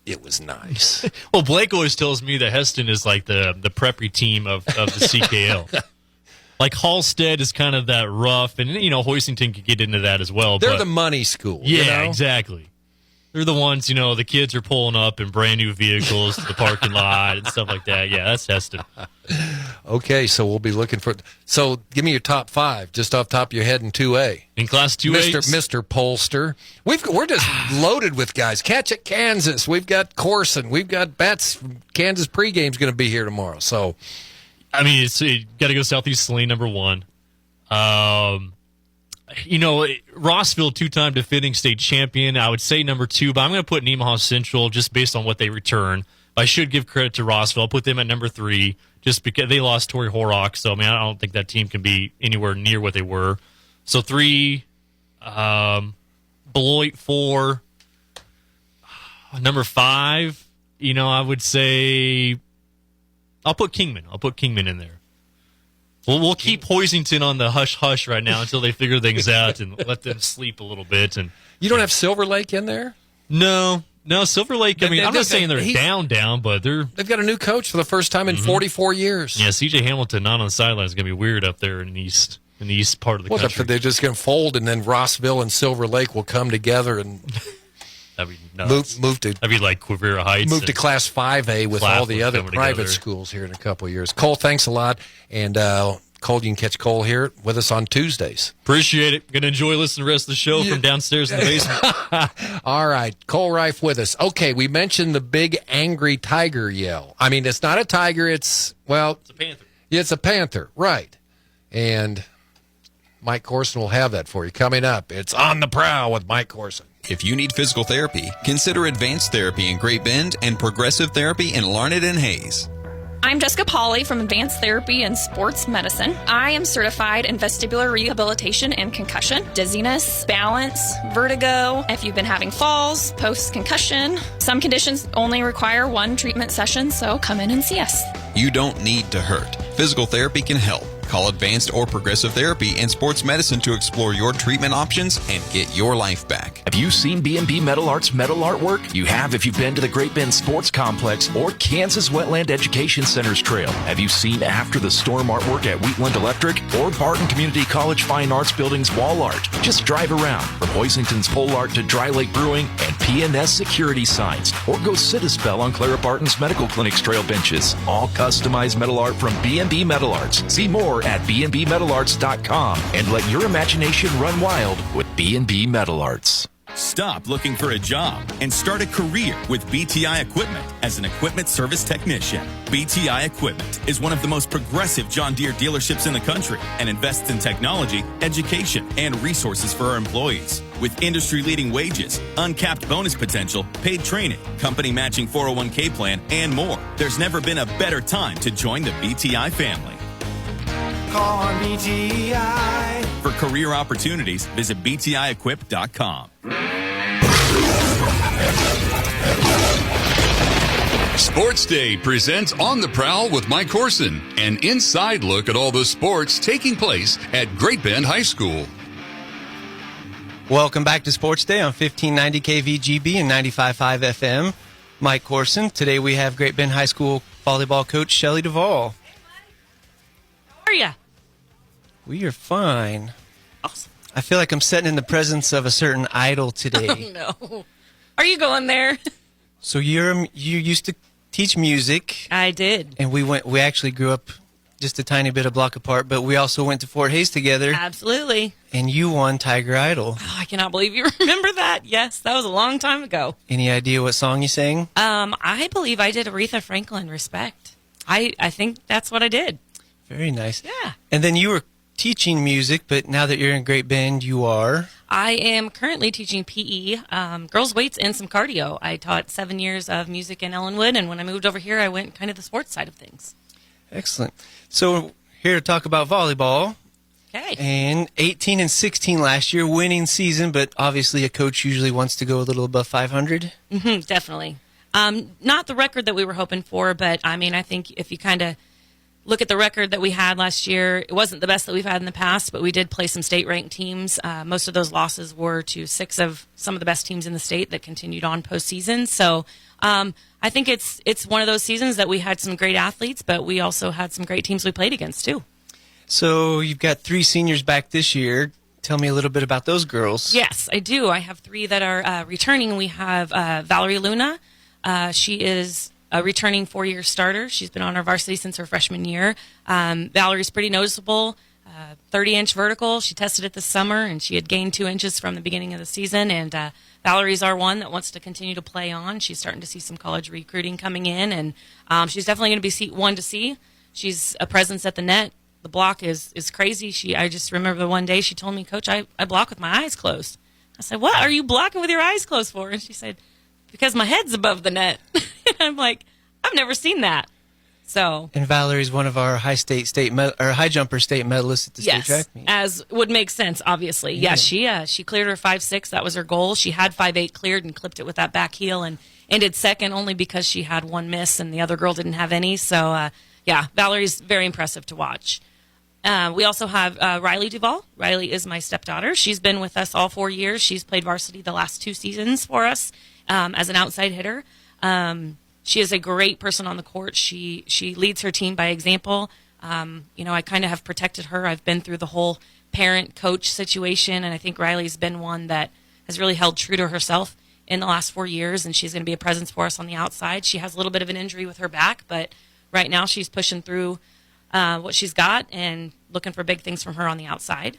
I: It was nice.
N: Well, Blake always tells me that Heston is like the preppy team of the CKL. Like Halstead is kind of that rough, and Hoisington could get into that as well.
I: They're the money school.
N: Yeah, exactly. They're the ones, the kids are pulling up in brand new vehicles to the parking lot and stuff like that. Yeah, that's Heston.
I: Okay, so we'll be looking for. So give me your top 5, just off the top of your head in 2A.
N: In Class 2A,
I: Mr. Polster. We're just loaded with guys. Catch at Kansas. We've got Corson. We've got Betts. Kansas pregame's going to be here tomorrow. So,
N: I mean, you got to go Southeast Saline number 1. Rossville, 2-time defending state champion. I would say number 2, but I'm going to put Nemaha Central just based on what they return. I should give credit to Rossville. I'll put them at number 3 just because they lost Torrey Horrock. So, I don't think that team can be anywhere near what they were. So 3, Beloit 4, number 5. I would say I'll put Kingman. I'll put Kingman in there. We'll keep Hoisington on the hush-hush right now until they figure things out and let them sleep a little bit. And
I: you don't have Silver Lake in there?
N: No, Silver Lake, I'm not saying they're down, but
I: they've got a new coach for the first time in 44 years.
N: Yeah, C.J. Hamilton not on the sidelines is going to be weird up there in the east part of the country.
I: They're just going to fold, and then Rossville and Silver Lake will come together and
N: that'd be nuts.
I: Move to.
N: That'd be like Quivira Heights.
I: Move to Class 5A with all the other private schools here in a couple of years. Cole, thanks a lot. And Cole, you can catch Cole here with us on Tuesdays.
N: Appreciate it. Going to enjoy listening to the rest of the show from downstairs in the basement.
I: All right, Cole Reif with us. Okay, we mentioned the big angry tiger yell. I mean, it's not a tiger. It's a
N: panther.
I: It's a panther, right. And Mike Corson will have that for you coming up. It's On the Prowl with Mike Corson.
B: If you need physical therapy, consider Advanced Therapy in Great Bend and Progressive Therapy in Larned and Hayes.
O: I'm Jessica Pauley from Advanced Therapy and Sports Medicine. I am certified in vestibular rehabilitation and concussion, dizziness, balance, vertigo, if you've been having falls, post-concussion. Some conditions only require one treatment session, so come in and see us.
B: You don't need to hurt. Physical therapy can help. Call Advanced or Progressive Therapy and Sports Medicine to explore your treatment options and get your life back.
P: Have you seen B&B Metal Art's metal artwork? You have if you've been to the Great Bend Sports Complex or Kansas Wetland Education Center's trail. Have you seen After the Storm artwork at Wheatland Electric or Barton Community College Fine Arts Building's wall art? Just drive around from Hoisington's pole art to Dry Lake Brewing and P&S security signs, or go sit a spell on Clara Barton's medical clinic's trail benches. All customized metal art from B&B Metal Arts. See more at bnbmetalarts.com and let your imagination run wild with B&B Metal Arts.
Q: Stop looking for a job and start a career with BTI Equipment as an equipment service technician. BTI Equipment is one of the most progressive John Deere dealerships in the country and invests in technology, education, and resources for our employees. With industry-leading wages, uncapped bonus potential, paid training, company matching 401k plan, and more, there's never been a better time to join the BTI family.
R: Call on BTI.
Q: For career opportunities, visit btiequip.com.
M: Sports Day presents On the Prowl with Mike Corson, an inside look at all the sports taking place at Great Bend High School.
K: Welcome back to Sports Day on 1590 KVGB and 95.5 FM. Mike Corson. Today we have Great Bend High School volleyball coach Shelly Duvall.
S: How are you?
K: We are fine.
S: Awesome.
K: I feel like I'm sitting in the presence of a certain idol today.
S: Oh, no. Are you going there?
K: So you used to teach music.
S: I did.
K: And we actually grew up just a tiny bit a block apart, but we also went to Fort Hays together.
S: Absolutely.
K: And you won Tiger Idol.
S: Oh, I cannot believe you remember that. Yes, that was a long time ago.
K: Any idea what song you sang?
S: I believe I did Aretha Franklin, Respect. I think that's what I did.
K: Very nice.
S: Yeah.
K: And then you were teaching music, but now that you're in Great Bend, you are?
S: I am currently teaching PE, girls' weights, and some cardio. I taught 7 years of music in Ellenwood, and when I moved over here, I went kind of the sports side of things.
K: Excellent. So here to talk about volleyball.
S: Okay.
K: And 18 and 16 last year, winning season, but obviously a coach usually wants to go a little above 500.
S: Mm-hmm, definitely. Not the record that we were hoping for, but I mean, I think if you kind of look at the record that we had last year, it wasn't the best that we've had in the past, but we did play some state-ranked teams. Most of those losses were to 6 of some of the best teams in the state that continued on postseason. So I think it's one of those seasons that we had some great athletes, but we also had some great teams we played against, too.
K: So you've got 3 seniors back this year. Tell me a little bit about those girls.
S: Yes, I do. I have 3 that are returning. We have Valerie Luna. She is a returning 4-year starter. She's been on our varsity since her freshman year. Valerie's pretty noticeable, 30-inch vertical. She tested it this summer, and she had gained 2 inches from the beginning of the season. And Valerie's our one that wants to continue to play on. She's starting to see some college recruiting coming in, and she's definitely going to be one to see. She's a presence at the net. The block is crazy. I just remember the one day she told me, Coach, I block with my eyes closed. I said, what are you blocking with your eyes closed for? And she said, because my head's above the net. And I'm like, I've never seen that. So.
K: And Valerie's one of our high jumper state medalists at the state track meet.
S: As would make sense, obviously. Yeah, she cleared her 5.6. That was her goal. She had 5.8 cleared and clipped it with that back heel and ended second only because she had 1 miss and the other girl didn't have any. So, yeah, Valerie's very impressive to watch. We also have Riley Duvall. Riley is my stepdaughter. She's been with us all 4 years. She's played varsity the last 2 seasons for us as an outside hitter. She is a great person on the court. She leads her team by example. I kind of have protected her. I've been through the whole parent-coach situation, and I think Riley's been one that has really held true to herself in the last 4 years, and she's going to be a presence for us on the outside. She has a little bit of an injury with her back, but right now she's pushing through what she's got and looking for big things from her on the outside.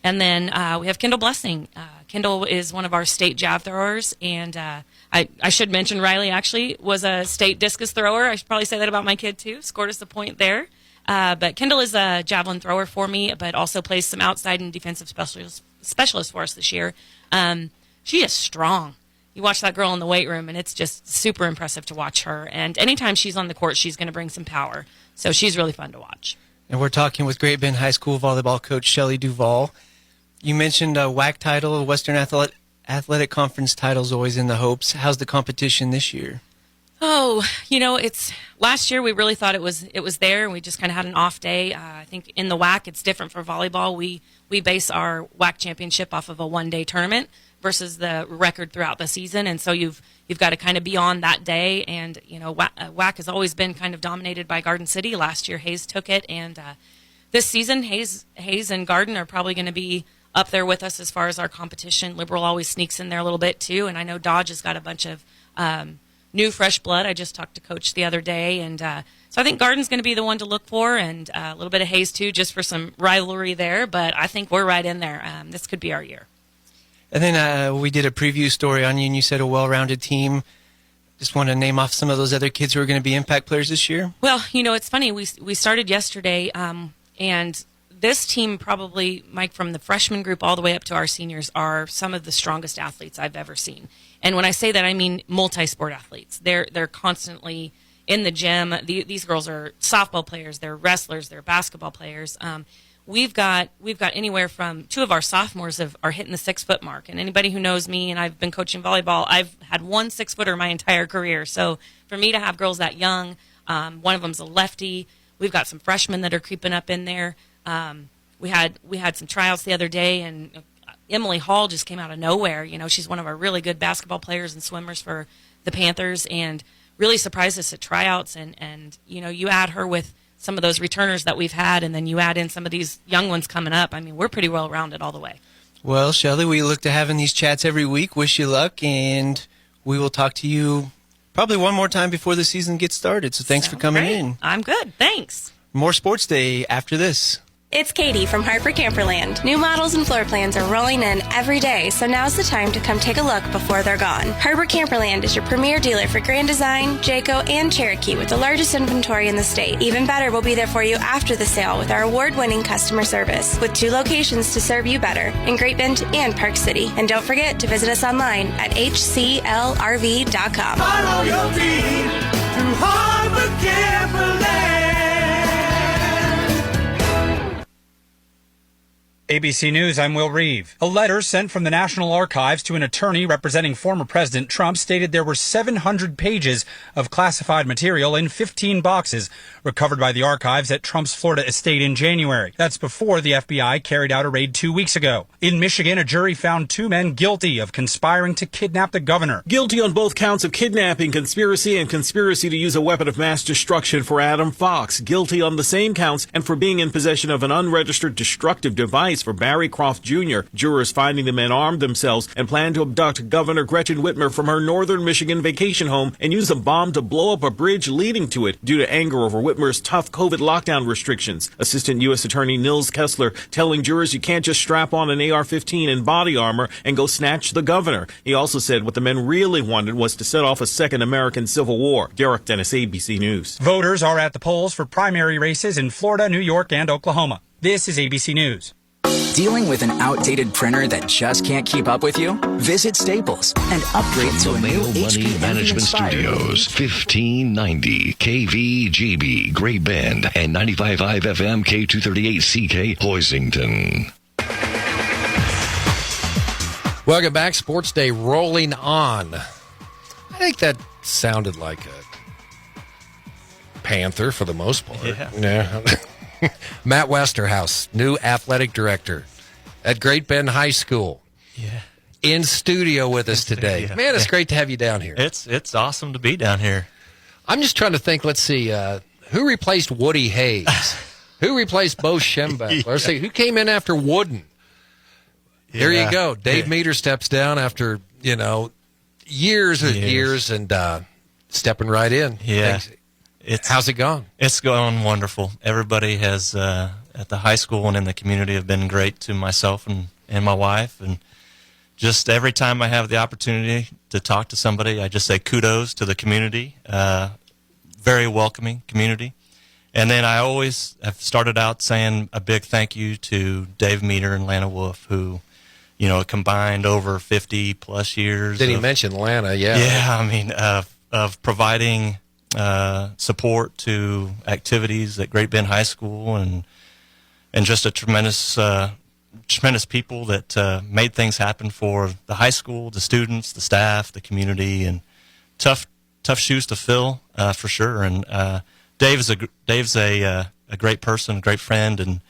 S: And then we have Kendall Blessing. Kendall is one of our state jav throwers, and I should mention Riley actually was a state discus thrower. I should probably say that about my kid too. Scored us a point there. But Kendall is a javelin thrower for me, but also plays some outside and defensive specialist for us this year. She is strong. You watch that girl in the weight room, and it's just super impressive to watch her. And anytime she's on the court, she's going to bring some power. So she's really fun to watch.
K: And we're talking with Great Bend High School volleyball coach Shelly Duvall. You mentioned a WAC title, a Western Athletic Conference title's always in the hopes. How's the competition this year?
S: Oh, it's last year we really thought it was there, and we just kind of had an off day. I think in the WAC it's different for volleyball. We base our WAC championship off of a one-day tournament versus the record throughout the season, and so you've got to kind of be on that day. And WAC has always been kind of dominated by Garden City. Last year Hayes took it, and this season Hayes and Garden are probably going to be up there with us as far as our competition. Liberal always sneaks in there a little bit too, and I know Dodge has got a bunch of new fresh blood. I just talked to Coach the other day, and so I think Garden's going to be the one to look for, and a little bit of Hayes too, just for some rivalry there. But I think we're right in there. This could be our year.
K: And then we did a preview story on you, and you said a well-rounded team. Just want to name off some of those other kids who are going to be impact players this year.
S: Well, it's funny. We started yesterday, and this team probably, Mike, from the freshman group all the way up to our seniors, are some of the strongest athletes I've ever seen. And when I say that, I mean multi-sport athletes. They're constantly in the gym. These girls are softball players. They're wrestlers. They're basketball players. We've got anywhere from two of our sophomores are hitting the 6-foot mark. And anybody who knows me, and I've been coaching volleyball, I've had one 6-footer my entire career. So for me to have girls that young, one of them's a lefty. We've got some freshmen that are creeping up in there. We had some tryouts the other day, and Emily Hall just came out of nowhere. She's one of our really good basketball players and swimmers for the Panthers, and really surprised us at tryouts. And you add her with some of those returners that we've had, and then you add in some of these young ones coming up. I mean, we're pretty well rounded all the way.
K: Well, Shelly, we look to having these chats every week. Wish you luck, and we will talk to you probably one more time before the season gets started. So thanks for coming in.
S: I'm good. Thanks.
K: More Sports Day after this.
T: It's Katie from Harper Camperland. New models and floor plans are rolling in every day, so now's the time to come take a look before they're gone. Harper Camperland is your premier dealer for Grand Design, Jayco, and Cherokee with the largest inventory in the state. Even better, we'll be there for you after the sale with our award-winning customer service, with 2 locations to serve you better, in Great Bend and Park City. And don't forget to visit us online at hclrv.com.
R: Follow your dream through Harper Camperland.
U: ABC News, I'm Will Reeve. A letter sent from the National Archives to an attorney representing former President Trump stated there were 700 pages of classified material in 15 boxes recovered by the archives at Trump's Florida estate in January. That's before the FBI carried out a raid 2 weeks ago. In Michigan, a jury found 2 men guilty of conspiring to kidnap the governor.
V: Guilty on both counts of kidnapping, conspiracy, and conspiracy to use a weapon of mass destruction for Adam Fox. Guilty on the same counts and for being in possession of an unregistered destructive device for Barry Croft Jr. Jurors finding the men armed themselves and planned to abduct Governor Gretchen Whitmer from her northern Michigan vacation home and use a bomb to blow up a bridge leading to it due to anger over Whitmer's tough COVID lockdown restrictions. Assistant U.S. Attorney Nils Kessler telling jurors you can't just strap on an AR-15 and body armor and go snatch the governor. He also said what the men really wanted was to set off a second American Civil War. Derek Dennis, ABC News.
U: Voters are at the polls for primary races in Florida, New York, and Oklahoma. This is ABC News.
W: Dealing with an outdated printer that just can't keep up with you? Visit Staples and upgrade to a new
X: Money
W: HP
X: Management Studios, 1590 KVGB, Great Bend, and 95.5 FM K238CK, Hoisington.
I: Welcome back. Sports Day rolling on. I think that sounded like a Panther for the most part. Yeah. Matt Westerhouse, new athletic director at Great Bend High School.
Y: Yeah.
I: In studio with us today.
Y: studio.
I: Man, it's great to have you down here.
Y: It's awesome to be down here.
I: I'm just trying to think, let's see, who replaced Woody Hayes? Who replaced Bo Schembeck? Let's see, who came in after Wooden? There you go. Dave Meter steps down after, years and years and stepping right in.
Y: Yeah.
I: How's it gone?
Y: It's going wonderful. Everybody has at the high school and in the community have been great to myself and my wife, and just every time I have the opportunity to talk to somebody, I just say kudos to the community. Very welcoming community. And then I always have started out saying a big thank you to Dave Meter and Lana Wolf, who, combined over 50 plus years.
I: Did he mention Lana? Yeah.
Y: Yeah, I mean, of providing support to activities at Great Bend High School, and just a tremendous people that made things happen for the high school, the students, the staff, the community, and tough shoes to fill for sure. And Dave's a great person, a great friend, and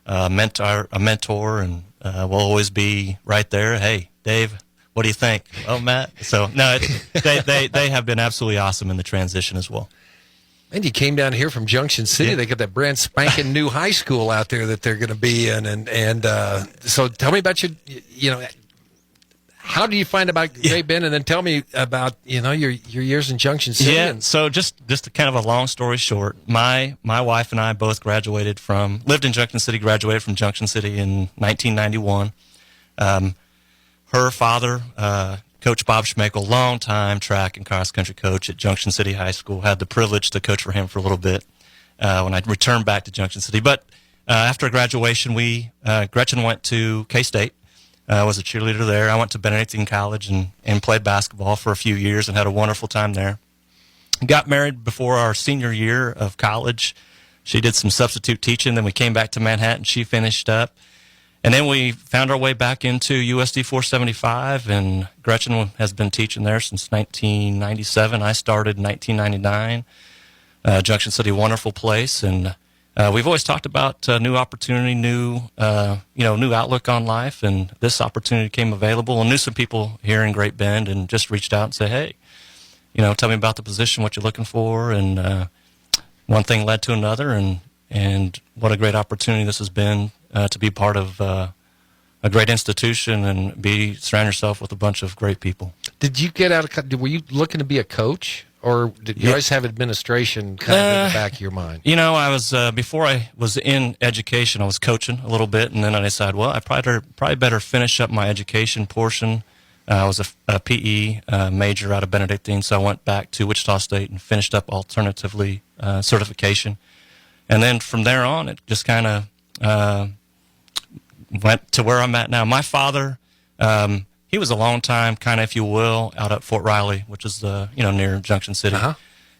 Y: a mentor, and will always be right there. Hey, Dave, what do you think? Oh, Matt. So no, they have been absolutely awesome in the transition as well.
I: And you came down here from Junction City. Yeah. They got that brand spanking new high school out there that they're going to be in, and so tell me about how do you find about Great Bend, and then tell me about your years in Junction City.
Y: Yeah. So just kind of a long story short, my wife and I both lived in Junction City, graduated from Junction City in 1991. Her father, Coach Bob Schmeichel, long-time track and cross-country coach at Junction City High School, had the privilege to coach for him for a little bit when I returned back to Junction City. But after graduation, Gretchen went to K-State, was a cheerleader there. I went to Benedictine College and played basketball for a few years and had a wonderful time there. Got married before our senior year of college. She did some substitute teaching. Then we came back to Manhattan. She finished up. And then we found our way back into USD 475, and Gretchen has been teaching there since 1997. I started in 1999. Junction City, wonderful place, and we've always talked about new opportunity, new outlook on life, and this opportunity came available. And knew some people here in Great Bend, and just reached out and said, hey, tell me about the position, what you're looking for, and one thing led to another, and what a great opportunity this has been. To be part of a great institution and surround yourself with a bunch of great people.
I: Did you were you looking to be a coach, or did you always have administration kind of in the back of your mind?
Y: I was, before I was in education, I was coaching a little bit, and then I decided, well, I probably better finish up my education portion. I was a PE major out of Benedictine, so I went back to Wichita State and finished up alternatively certification. And then from there on, it just kind of went to where I'm at now. My father, he was a long time, kind of, if you will, out at Fort Riley, which is near Junction City,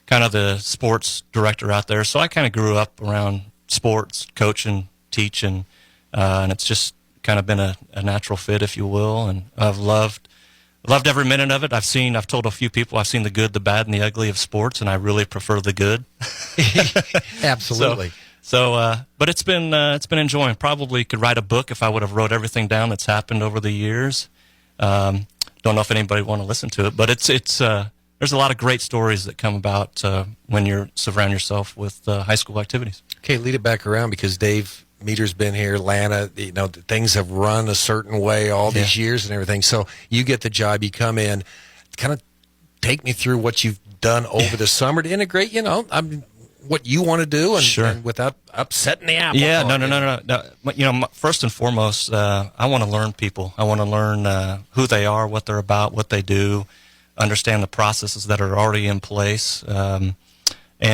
Y: kind of the sports director out there. So I kind of grew up around sports, coaching, teaching, and it's just kind of been a natural fit, if you will. And I've loved every minute of it. I've told a few people I've seen the good, the bad, and the ugly of sports, and I really prefer the good.
I: Absolutely.
Y: But it's been enjoying. Probably could write a book if I would have wrote everything down that's happened over the years. Don't know if anybody would want to listen to it, but it's there's a lot of great stories that come about when you surround yourself with high school activities.
I: Okay, lead it back around, because Dave Meter's been here, Lana, things have run a certain way all these years and everything. So you get the job, you come in, kind of take me through what you've done over the summer to integrate, what you want to do, and without upsetting the apple.
Y: Yeah, no. First and foremost, I want to learn people. I want to learn who they are, what they're about, what they do, understand the processes that are already in place, and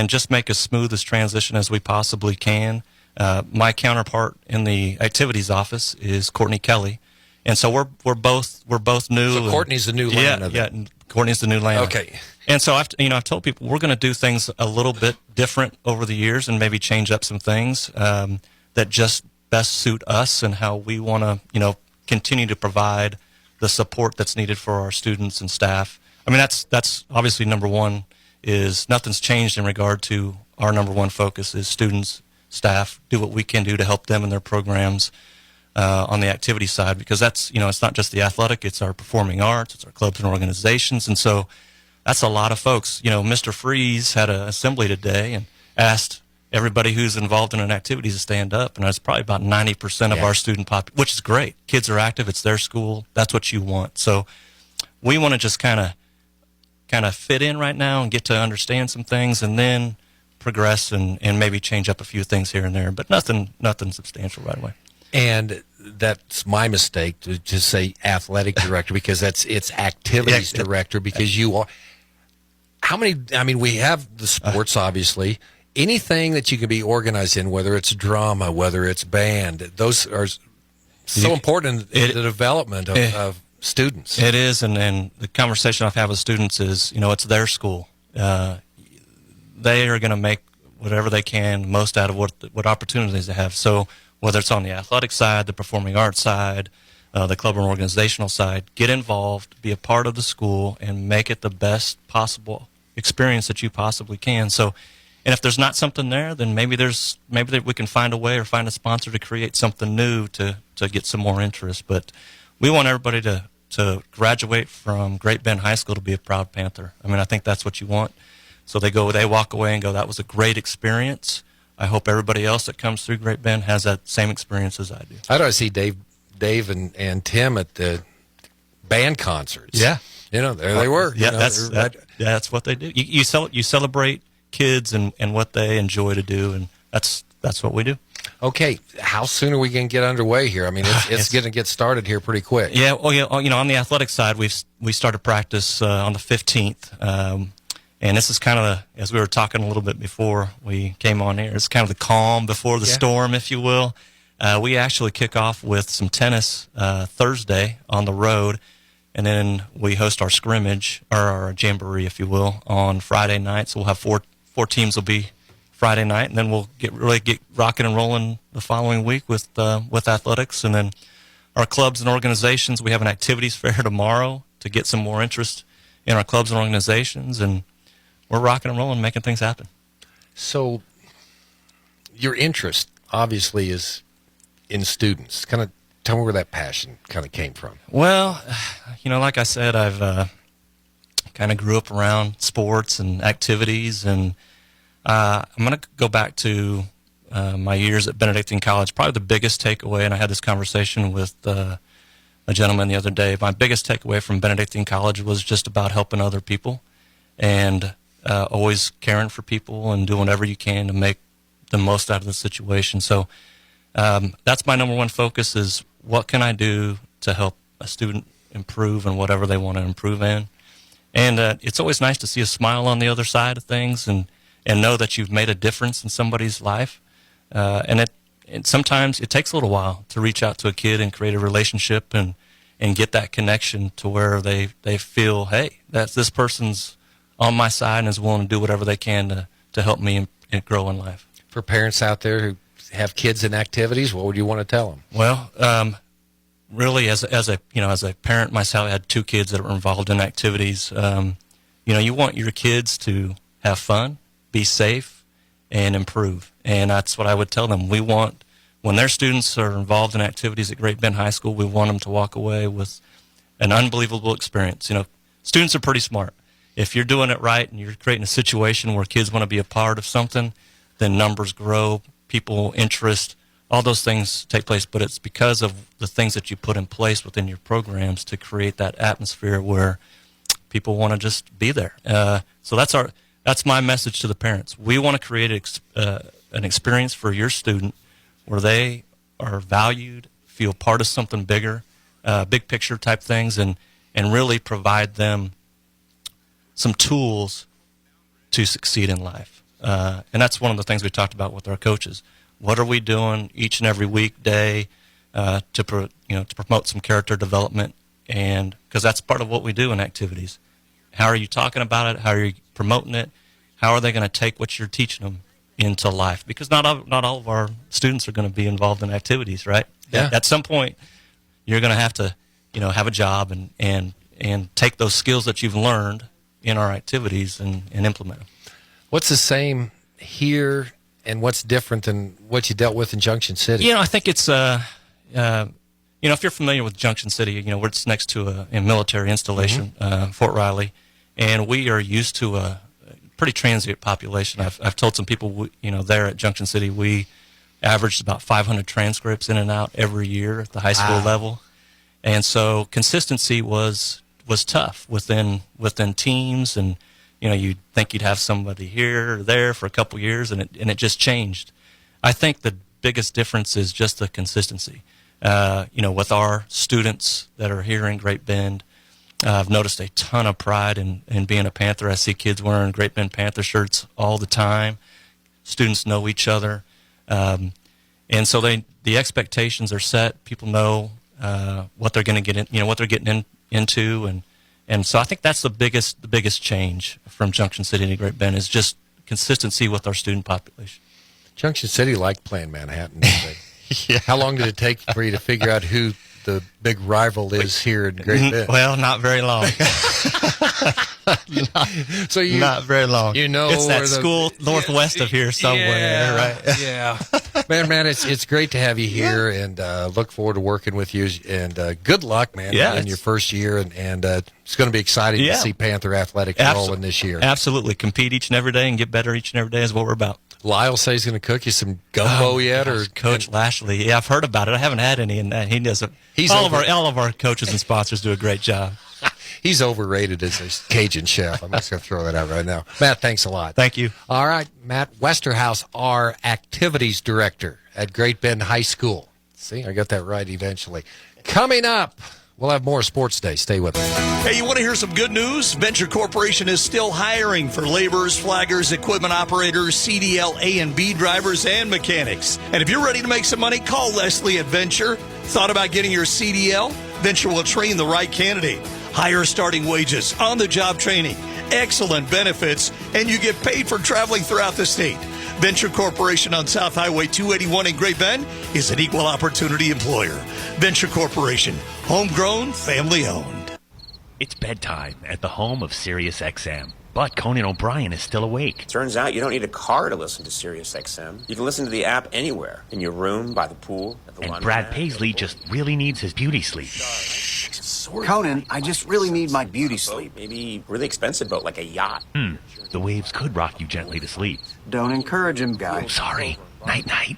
Y: just make as smooth as transition as we possibly can. My counterpart in the activities office is Courtney Kelly, and so we're both new.
I: So Courtney's the new Lana.
Y: Yeah, Courtney's the new Lana.
I: Okay.
Y: And so I've told people we're going to do things a little bit different over the years, and maybe change up some things that just best suit us and how we want to continue to provide the support that's needed for our students and staff. I mean, that's obviously number one. Is nothing's changed in regard to our number one focus is students, staff, do what we can do to help them in their programs on the activity side, because that's it's not just the athletic, it's our performing arts, it's our clubs and organizations, and so. That's a lot of folks. Mr. Freeze had an assembly today and asked everybody who's involved in an activity to stand up, and that's probably about 90% of our student population, which is great. Kids are active. It's their school. That's what you want. So we want to just kind of fit in right now and get to understand some things, and then progress and maybe change up a few things here and there, but nothing substantial right away.
I: And that's my mistake to just say athletic director because it's activities director because you are. How many? I mean, we have the sports, obviously. Anything that you can be organized in, whether it's drama, whether it's band, those are so important in the development of students.
Y: It is, and the conversation I've had with students is, it's their school. They are going to make whatever they can most out of what opportunities they have. So whether it's on the athletic side, the performing arts side, the club and organizational side, get involved, be a part of the school, and make it the best possible experience that you possibly can. So, and if there's not something there, then maybe we can find a way or find a sponsor to create something new to get some more interest. But we want everybody to graduate from Great Bend High School to be a proud Panther. I mean, I think that's what you want. So they walk away and go, that was a great experience. I hope everybody else that comes through Great Bend has that same experience as I do.
I: How do I see Dave and Tim at the band concerts?
Y: Yeah.
I: There they were.
Y: Yeah, that's what they do. You celebrate kids and what they enjoy to do, and that's what we do.
I: Okay, how soon are we going to get underway here? I mean, it's going to get started here pretty quick.
Y: Yeah, on the athletic side, we started practice on the 15th, and this is kind of as we were talking a little bit before we came on here. It's kind of the calm before the storm, if you will. We actually kick off with some tennis Thursday on the road, and then we host our scrimmage or our jamboree, if you will, on Friday night. So we'll have four teams will be Friday night, and then we'll get rocking and rolling the following week with athletics, and then our clubs and organizations. We have an activities fair tomorrow to get some more interest in our clubs and organizations, and we're rocking and rolling, making things happen. So,
I: your interest obviously is in students. Kind of tell me where that passion kind of came from.
Y: Well, like I said, I've kind of grew up around sports and activities, and I'm going to go back to my years at Benedictine College. Probably the biggest takeaway, and I had this conversation with a gentleman the other day, my biggest takeaway from Benedictine College was just about helping other people and always caring for people and doing whatever you can to make the most out of the situation. So that's my number one focus is what can I do to help a student improve in whatever they want to improve in. And it's always nice to see a smile on the other side of things and know that you've made a difference in somebody's life. And sometimes it takes a little while to reach out to a kid and create a relationship and get that connection to where they feel, hey, this person's on my side and is willing to do whatever they can to help me and grow in life.
I: For parents out there who have kids in activities, what would you want to tell them?
Y: Well, really, as a parent myself, I had 2 kids that were involved in activities. You want your kids to have fun, be safe, and improve. And that's what I would tell them. We want, when their students are involved in activities at Great Bend High School, we want them to walk away with an unbelievable experience. Students are pretty smart. If you're doing it right and you're creating a situation where kids want to be a part of something, then numbers grow, people interest, all those things take place. But it's because of the things that you put in place within your programs to create that atmosphere where people want to just be there. So that's my message to the parents. We want to create an experience for your student where they are valued, feel part of something bigger, big picture type things, and really provide them some tools to succeed in life. And that's one of the things we talked about with our coaches. What are we doing each and every weekday to promote some character development? And because that's part of what we do in activities. How are you talking about it? How are you promoting it? How are they going to take what you're teaching them into life? Because not all of our students are going to be involved in activities, right?
I: Yeah.
Y: At some point, you're going to have to, have a job and take those skills that you've learned in our activities and implement them.
I: What's the same here and what's different than what you dealt with in Junction City?
Y: I think it's, if you're familiar with Junction City, we're just next to a military installation, Fort Riley, and we are used to a pretty transient population. I've told some people, there at Junction City, we averaged about 500 transcripts in and out every year at the high school level. And so consistency was tough within teams and you'd think you'd have somebody here or there for a couple years, and it just changed. I think the biggest difference is just the consistency. With our students that are here in Great Bend, I've noticed a ton of pride in being a Panther. I see kids wearing Great Bend Panther shirts all the time. Students know each other. And so the expectations are set. People know what they're going to get in, what they're getting into. And so I think that's the biggest change from Junction City to Great Bend is just consistency with our student population.
I: Junction City liked playing Manhattan, didn't they? Yeah. How long did it take for you to figure out who the big rival is here in Great Bend?
Y: Well, not very long. Not very long. It's that school northwest of here somewhere, right?
I: Yeah. Man, it's great to have you here, and look forward to working with you. And good luck, man, in your first year. And it's going to be exciting to see Panther Athletic rolling this year.
Y: Absolutely. Compete each and every day and get better each and every day is what we're about.
I: Lyle says he's going to cook you some gumbo yet, or
Y: Coach Lashley? Yeah, I've heard about it. I haven't had any, and he does it. All of our coaches and sponsors do a great job.
I: He's overrated as a Cajun chef. I'm just going to throw that out right now. Matt, thanks a lot.
Y: Thank you.
I: All right, Matt Westerhouse, our activities director at Great Bend High School. See, I got that right eventually. Coming up, we'll have more Sports Day. Stay with us.
A: Hey, you want to hear some good news? Venture Corporation is still hiring for laborers, flaggers, equipment operators, CDL A and B drivers, and mechanics. And if you're ready to make some money, call Leslie at Venture. Thought about getting your CDL? Venture will train the right candidate. Higher starting wages, on-the-job training, excellent benefits, and you get paid for traveling throughout the state. Venture Corporation on South Highway 281 in Great Bend is an equal opportunity employer. Venture Corporation, homegrown, family-owned.
D: It's bedtime at the home of Sirius XM. But Conan O'Brien is still awake.
E: Turns out you don't need a car to listen to Sirius XM. You can listen to the app anywhere. In your room, by the pool, at the
D: And Brad Paisley just really needs his beauty sleep.
E: Conan, I just really need my beauty sleep. Maybe really expensive boat, like a yacht.
D: The waves could rock you gently to sleep.
E: Don't encourage him, guy.
D: Oh, sorry. Night-night.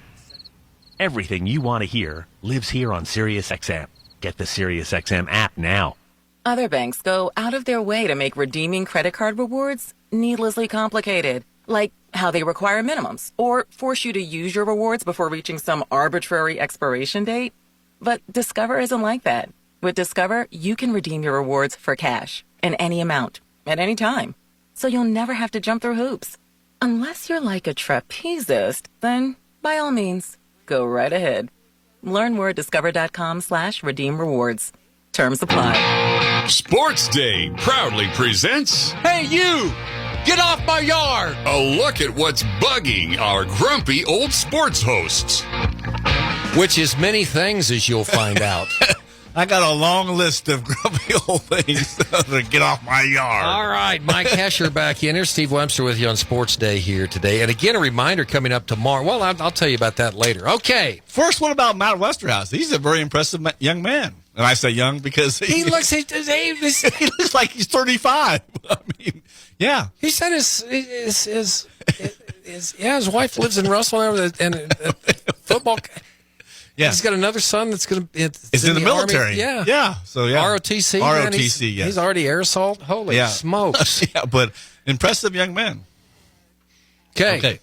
D: Everything you want to hear lives here on Sirius XM. Get the Sirius XM app now.
F: Other banks go out of their way to make redeeming credit card rewards needlessly complicated, like how they require minimums or force you to use your rewards before reaching some arbitrary expiration date. But Discover isn't like that. With Discover, you can redeem your rewards for cash in any amount at any time, so you'll never have to jump through hoops. Unless you're like a trapezist, then by all means, go right ahead. Learn more at discover.com/redeem rewards. Terms apply.
M: Sports Day proudly presents
I: Hey, you! Get off my yard!
M: a look at what's bugging our grumpy old sports hosts.
I: Which is many things, as you'll find out.
J: I got a long list of grumpy old things to get off my yard.
I: All right, Mike Hesher back in here. Steve Webster with you on Sports Day here today. And again, a reminder coming up tomorrow. Well, I'll tell you about that later. Okay.
J: First one about Matt Westerhouse. He's a very impressive young man. And I say young because
I: he looks his age.
J: He looks like he's 35. I mean, yeah.
I: He said his wife lives in Russell and football.
J: Yeah.
I: He's got another son that's going to.
J: It's in the military.
I: Army. Yeah.
J: Yeah. So, yeah.
I: ROTC.
J: ROTC,
I: man,
J: yes.
I: He's already air assault. Holy smokes.
J: Yeah, but impressive young man.
I: Okay.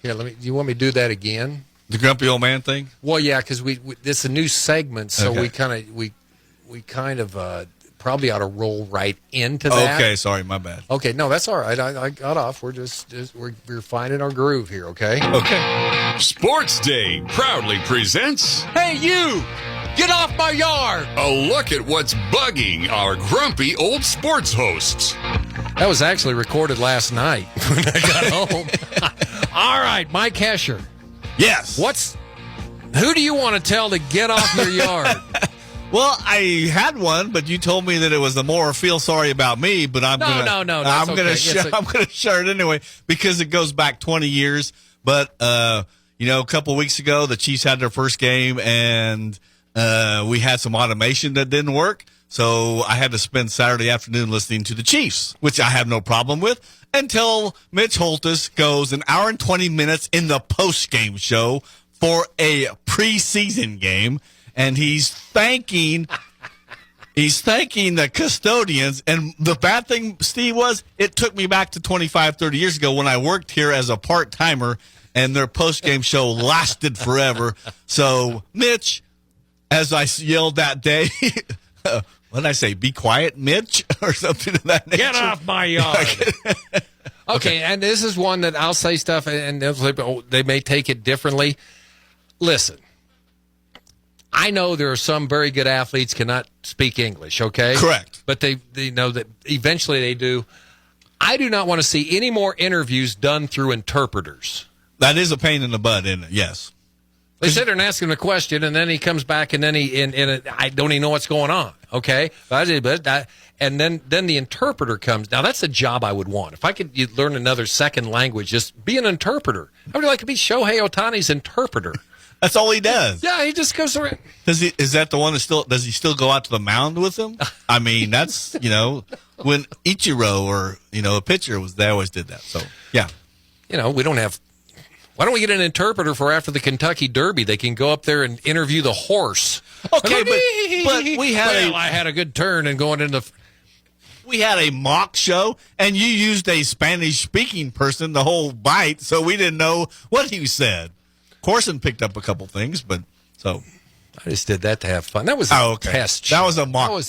I: Yeah, do you want me to do that again?
J: The grumpy old man thing?
I: Well, yeah, because this is a new segment, so we kind of probably ought to roll right into that.
J: Okay, sorry, my bad.
I: Okay, no, that's all right. I got off. We're we're finding our groove here. Okay.
M: Okay. Sports Day proudly presents
I: Hey, you! Get off my yard!
M: a look at what's bugging our grumpy old sports hosts.
I: That was actually recorded last night when I got home. All right, Mike Hesher.
J: Yes.
I: Who do you want to tell to get off your yard?
J: Well, I had one, but you told me that it was the more feel sorry about me. But I'm
I: No,
J: I'm gonna share it anyway because it goes back 20 years. But a couple of weeks ago, the Chiefs had their first game, and we had some automation that didn't work. So I had to spend Saturday afternoon listening to the Chiefs, which I have no problem with, until Mitch Holthus goes an hour and 20 minutes in the post-game show for a preseason game, and he's thanking He's thanking the custodians. And the bad thing, Steve, was it took me back to 25, 30 years ago when I worked here as a part-timer, and their post-game show lasted forever. So, Mitch, as I yelled that day, what did I say? Be quiet, Mitch? Or something of that nature.
I: Get off my yard. Okay, and this is one that I'll say stuff, and they may take it differently. Listen, I know there are some very good athletes cannot speak English, okay?
J: Correct.
I: But they know that eventually they do. I do not want to see any more interviews done through interpreters.
J: That is a pain in the butt, isn't it? Yes.
I: They sit there and ask him a question, and then he comes back, and then I don't even know what's going on, okay? And then the interpreter comes. Now, that's a job I would want. If I could learn another second language, just be an interpreter. I would like to be Shohei Ohtani's interpreter.
J: That's all he does.
I: Yeah, he just goes around.
J: Is that the one that does he still go out to the mound with him? I mean, that's, when Ichiro or, a pitcher they always did that. So, yeah.
I: We don't have, why don't we get an interpreter for after the Kentucky Derby? They can go up there and interview the horse.
J: Okay, but we had
I: I had a good turn and going into
J: we had a mock show, and you used a Spanish-speaking person the whole bite, so we didn't know what he said. Corson picked up a couple things, but so
I: I just did that to have fun. That was a test show.
J: That was a mock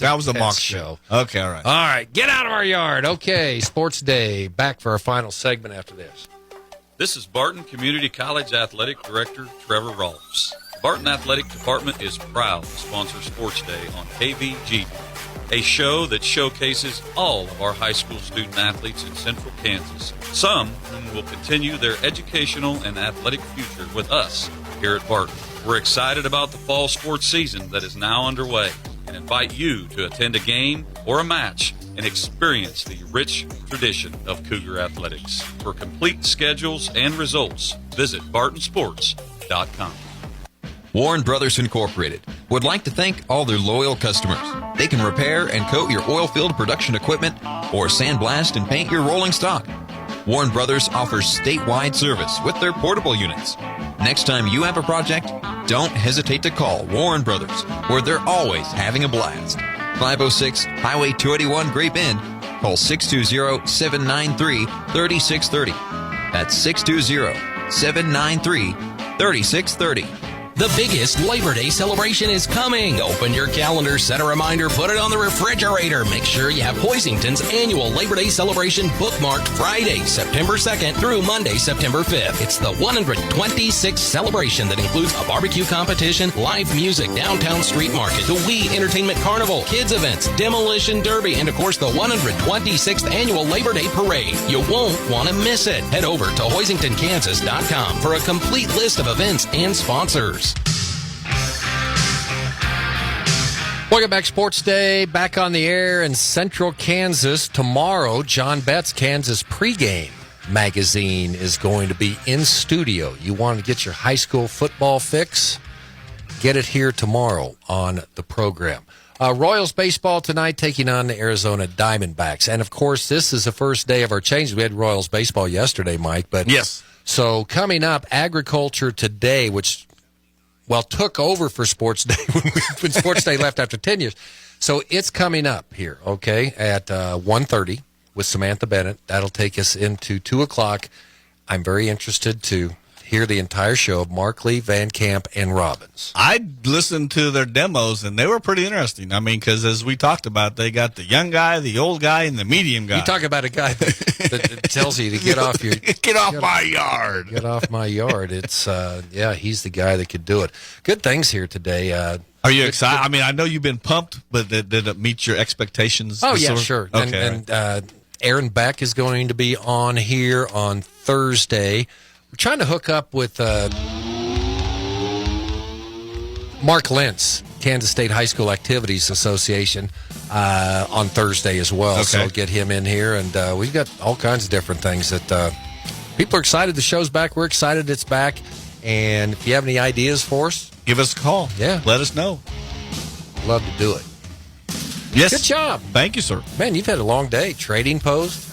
J: show. Okay, all right.
I: All right, get out of our yard. Okay, Sports Day. Back for our final segment after this.
C: This is Barton Community College Athletic Director Trevor Rolfs. Barton Athletic Department is proud to sponsor Sports Day on KVGB, a show that showcases all of our high school student athletes in central Kansas, some whom will continue their educational and athletic future with us here at Barton. We're excited about the fall sports season that is now underway and invite you to attend a game or a match and experience the rich tradition of Cougar athletics. For complete schedules and results, visit bartonsports.com.
B: Warren Brothers Incorporated would like to thank all their loyal customers. They can repair and coat your oil-filled production equipment or sandblast and paint your rolling stock. Warren Brothers offers statewide service with their portable units. Next time you have a project, don't hesitate to call Warren Brothers, where they're always having a blast. 506 Highway 281 Great Bend. Call 620-793-3630. That's 620-793-3630.
G: The biggest Labor Day celebration is coming. Open your calendar, set a reminder, put it on the refrigerator. Make sure you have Hoisington's annual Labor Day celebration bookmarked Friday, September 2nd through Monday, September 5th. It's the 126th celebration that includes a barbecue competition, live music, downtown street market, the Wii Entertainment Carnival, kids events, demolition derby, and of course the 126th annual Labor Day parade. You won't want to miss it. Head over to HoisingtonKansas.com for a complete list of events and sponsors.
I: Welcome back, Sports Day, back on the air in Central Kansas. Tomorrow, John Bett's Kansas pregame magazine is going to be in studio. You want to get your high school football fix? Get it here tomorrow on the program. Royals baseball tonight taking on the Arizona Diamondbacks. And, of course, this is the first day of our changes. We had Royals baseball yesterday, Mike. But
J: yes.
I: So coming up, agriculture today, which took over for Sports Day when Sports Day left after 10 years. So it's coming up here, okay, at 1:30 with Samantha Bennett. That'll take us into 2 o'clock. I'm very interested to hear the entire show of Mark Lee, Van Camp, and Robbins.
J: I listened to their demos, and they were pretty interesting. I mean, because as we talked about, they got the young guy, the old guy, and the medium guy.
I: You talk about a guy that tells you to get off your...
J: Get off my yard.
I: Get off my yard. It's, he's the guy that could do it. Good things here today.
J: Are you excited? I mean, I know you've been pumped, but did it meet your expectations?
I: Oh, yeah, sure.
J: Okay.
I: And Aaron Beck is going to be on here on Thursday. We're trying to hook up with Mark Lentz, Kansas State High School Activities Association, on Thursday as well.
J: Okay.
I: So get him in here. And we've got all kinds of different things that people are excited. The show's back. We're excited it's back. And if you have any ideas for us,
J: give us a call.
I: Yeah.
J: Let us know.
I: Love to do it.
J: Yes.
I: Good job.
J: Thank you, sir.
I: Man, you've had a long day. Trading post.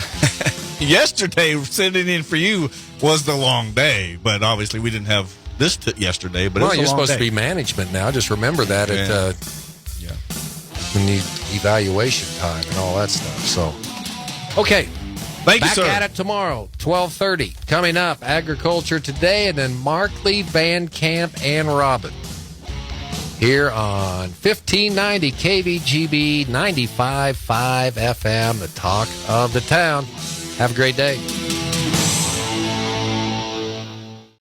J: Yesterday, sitting in for you was the long day, but obviously we didn't have this yesterday. But
I: well,
J: it was
I: you're
J: a long
I: supposed
J: day.
I: to be management now. Just remember that. we need evaluation time and all that stuff. So, okay.
J: Thank you,
I: Back
J: sir.
I: at it tomorrow, 12:30. Coming up, Agriculture Today, and then Markley, Van Camp, and Robin. Here on 1590 KVGB 95.5 FM, the talk of the town. Have a great day.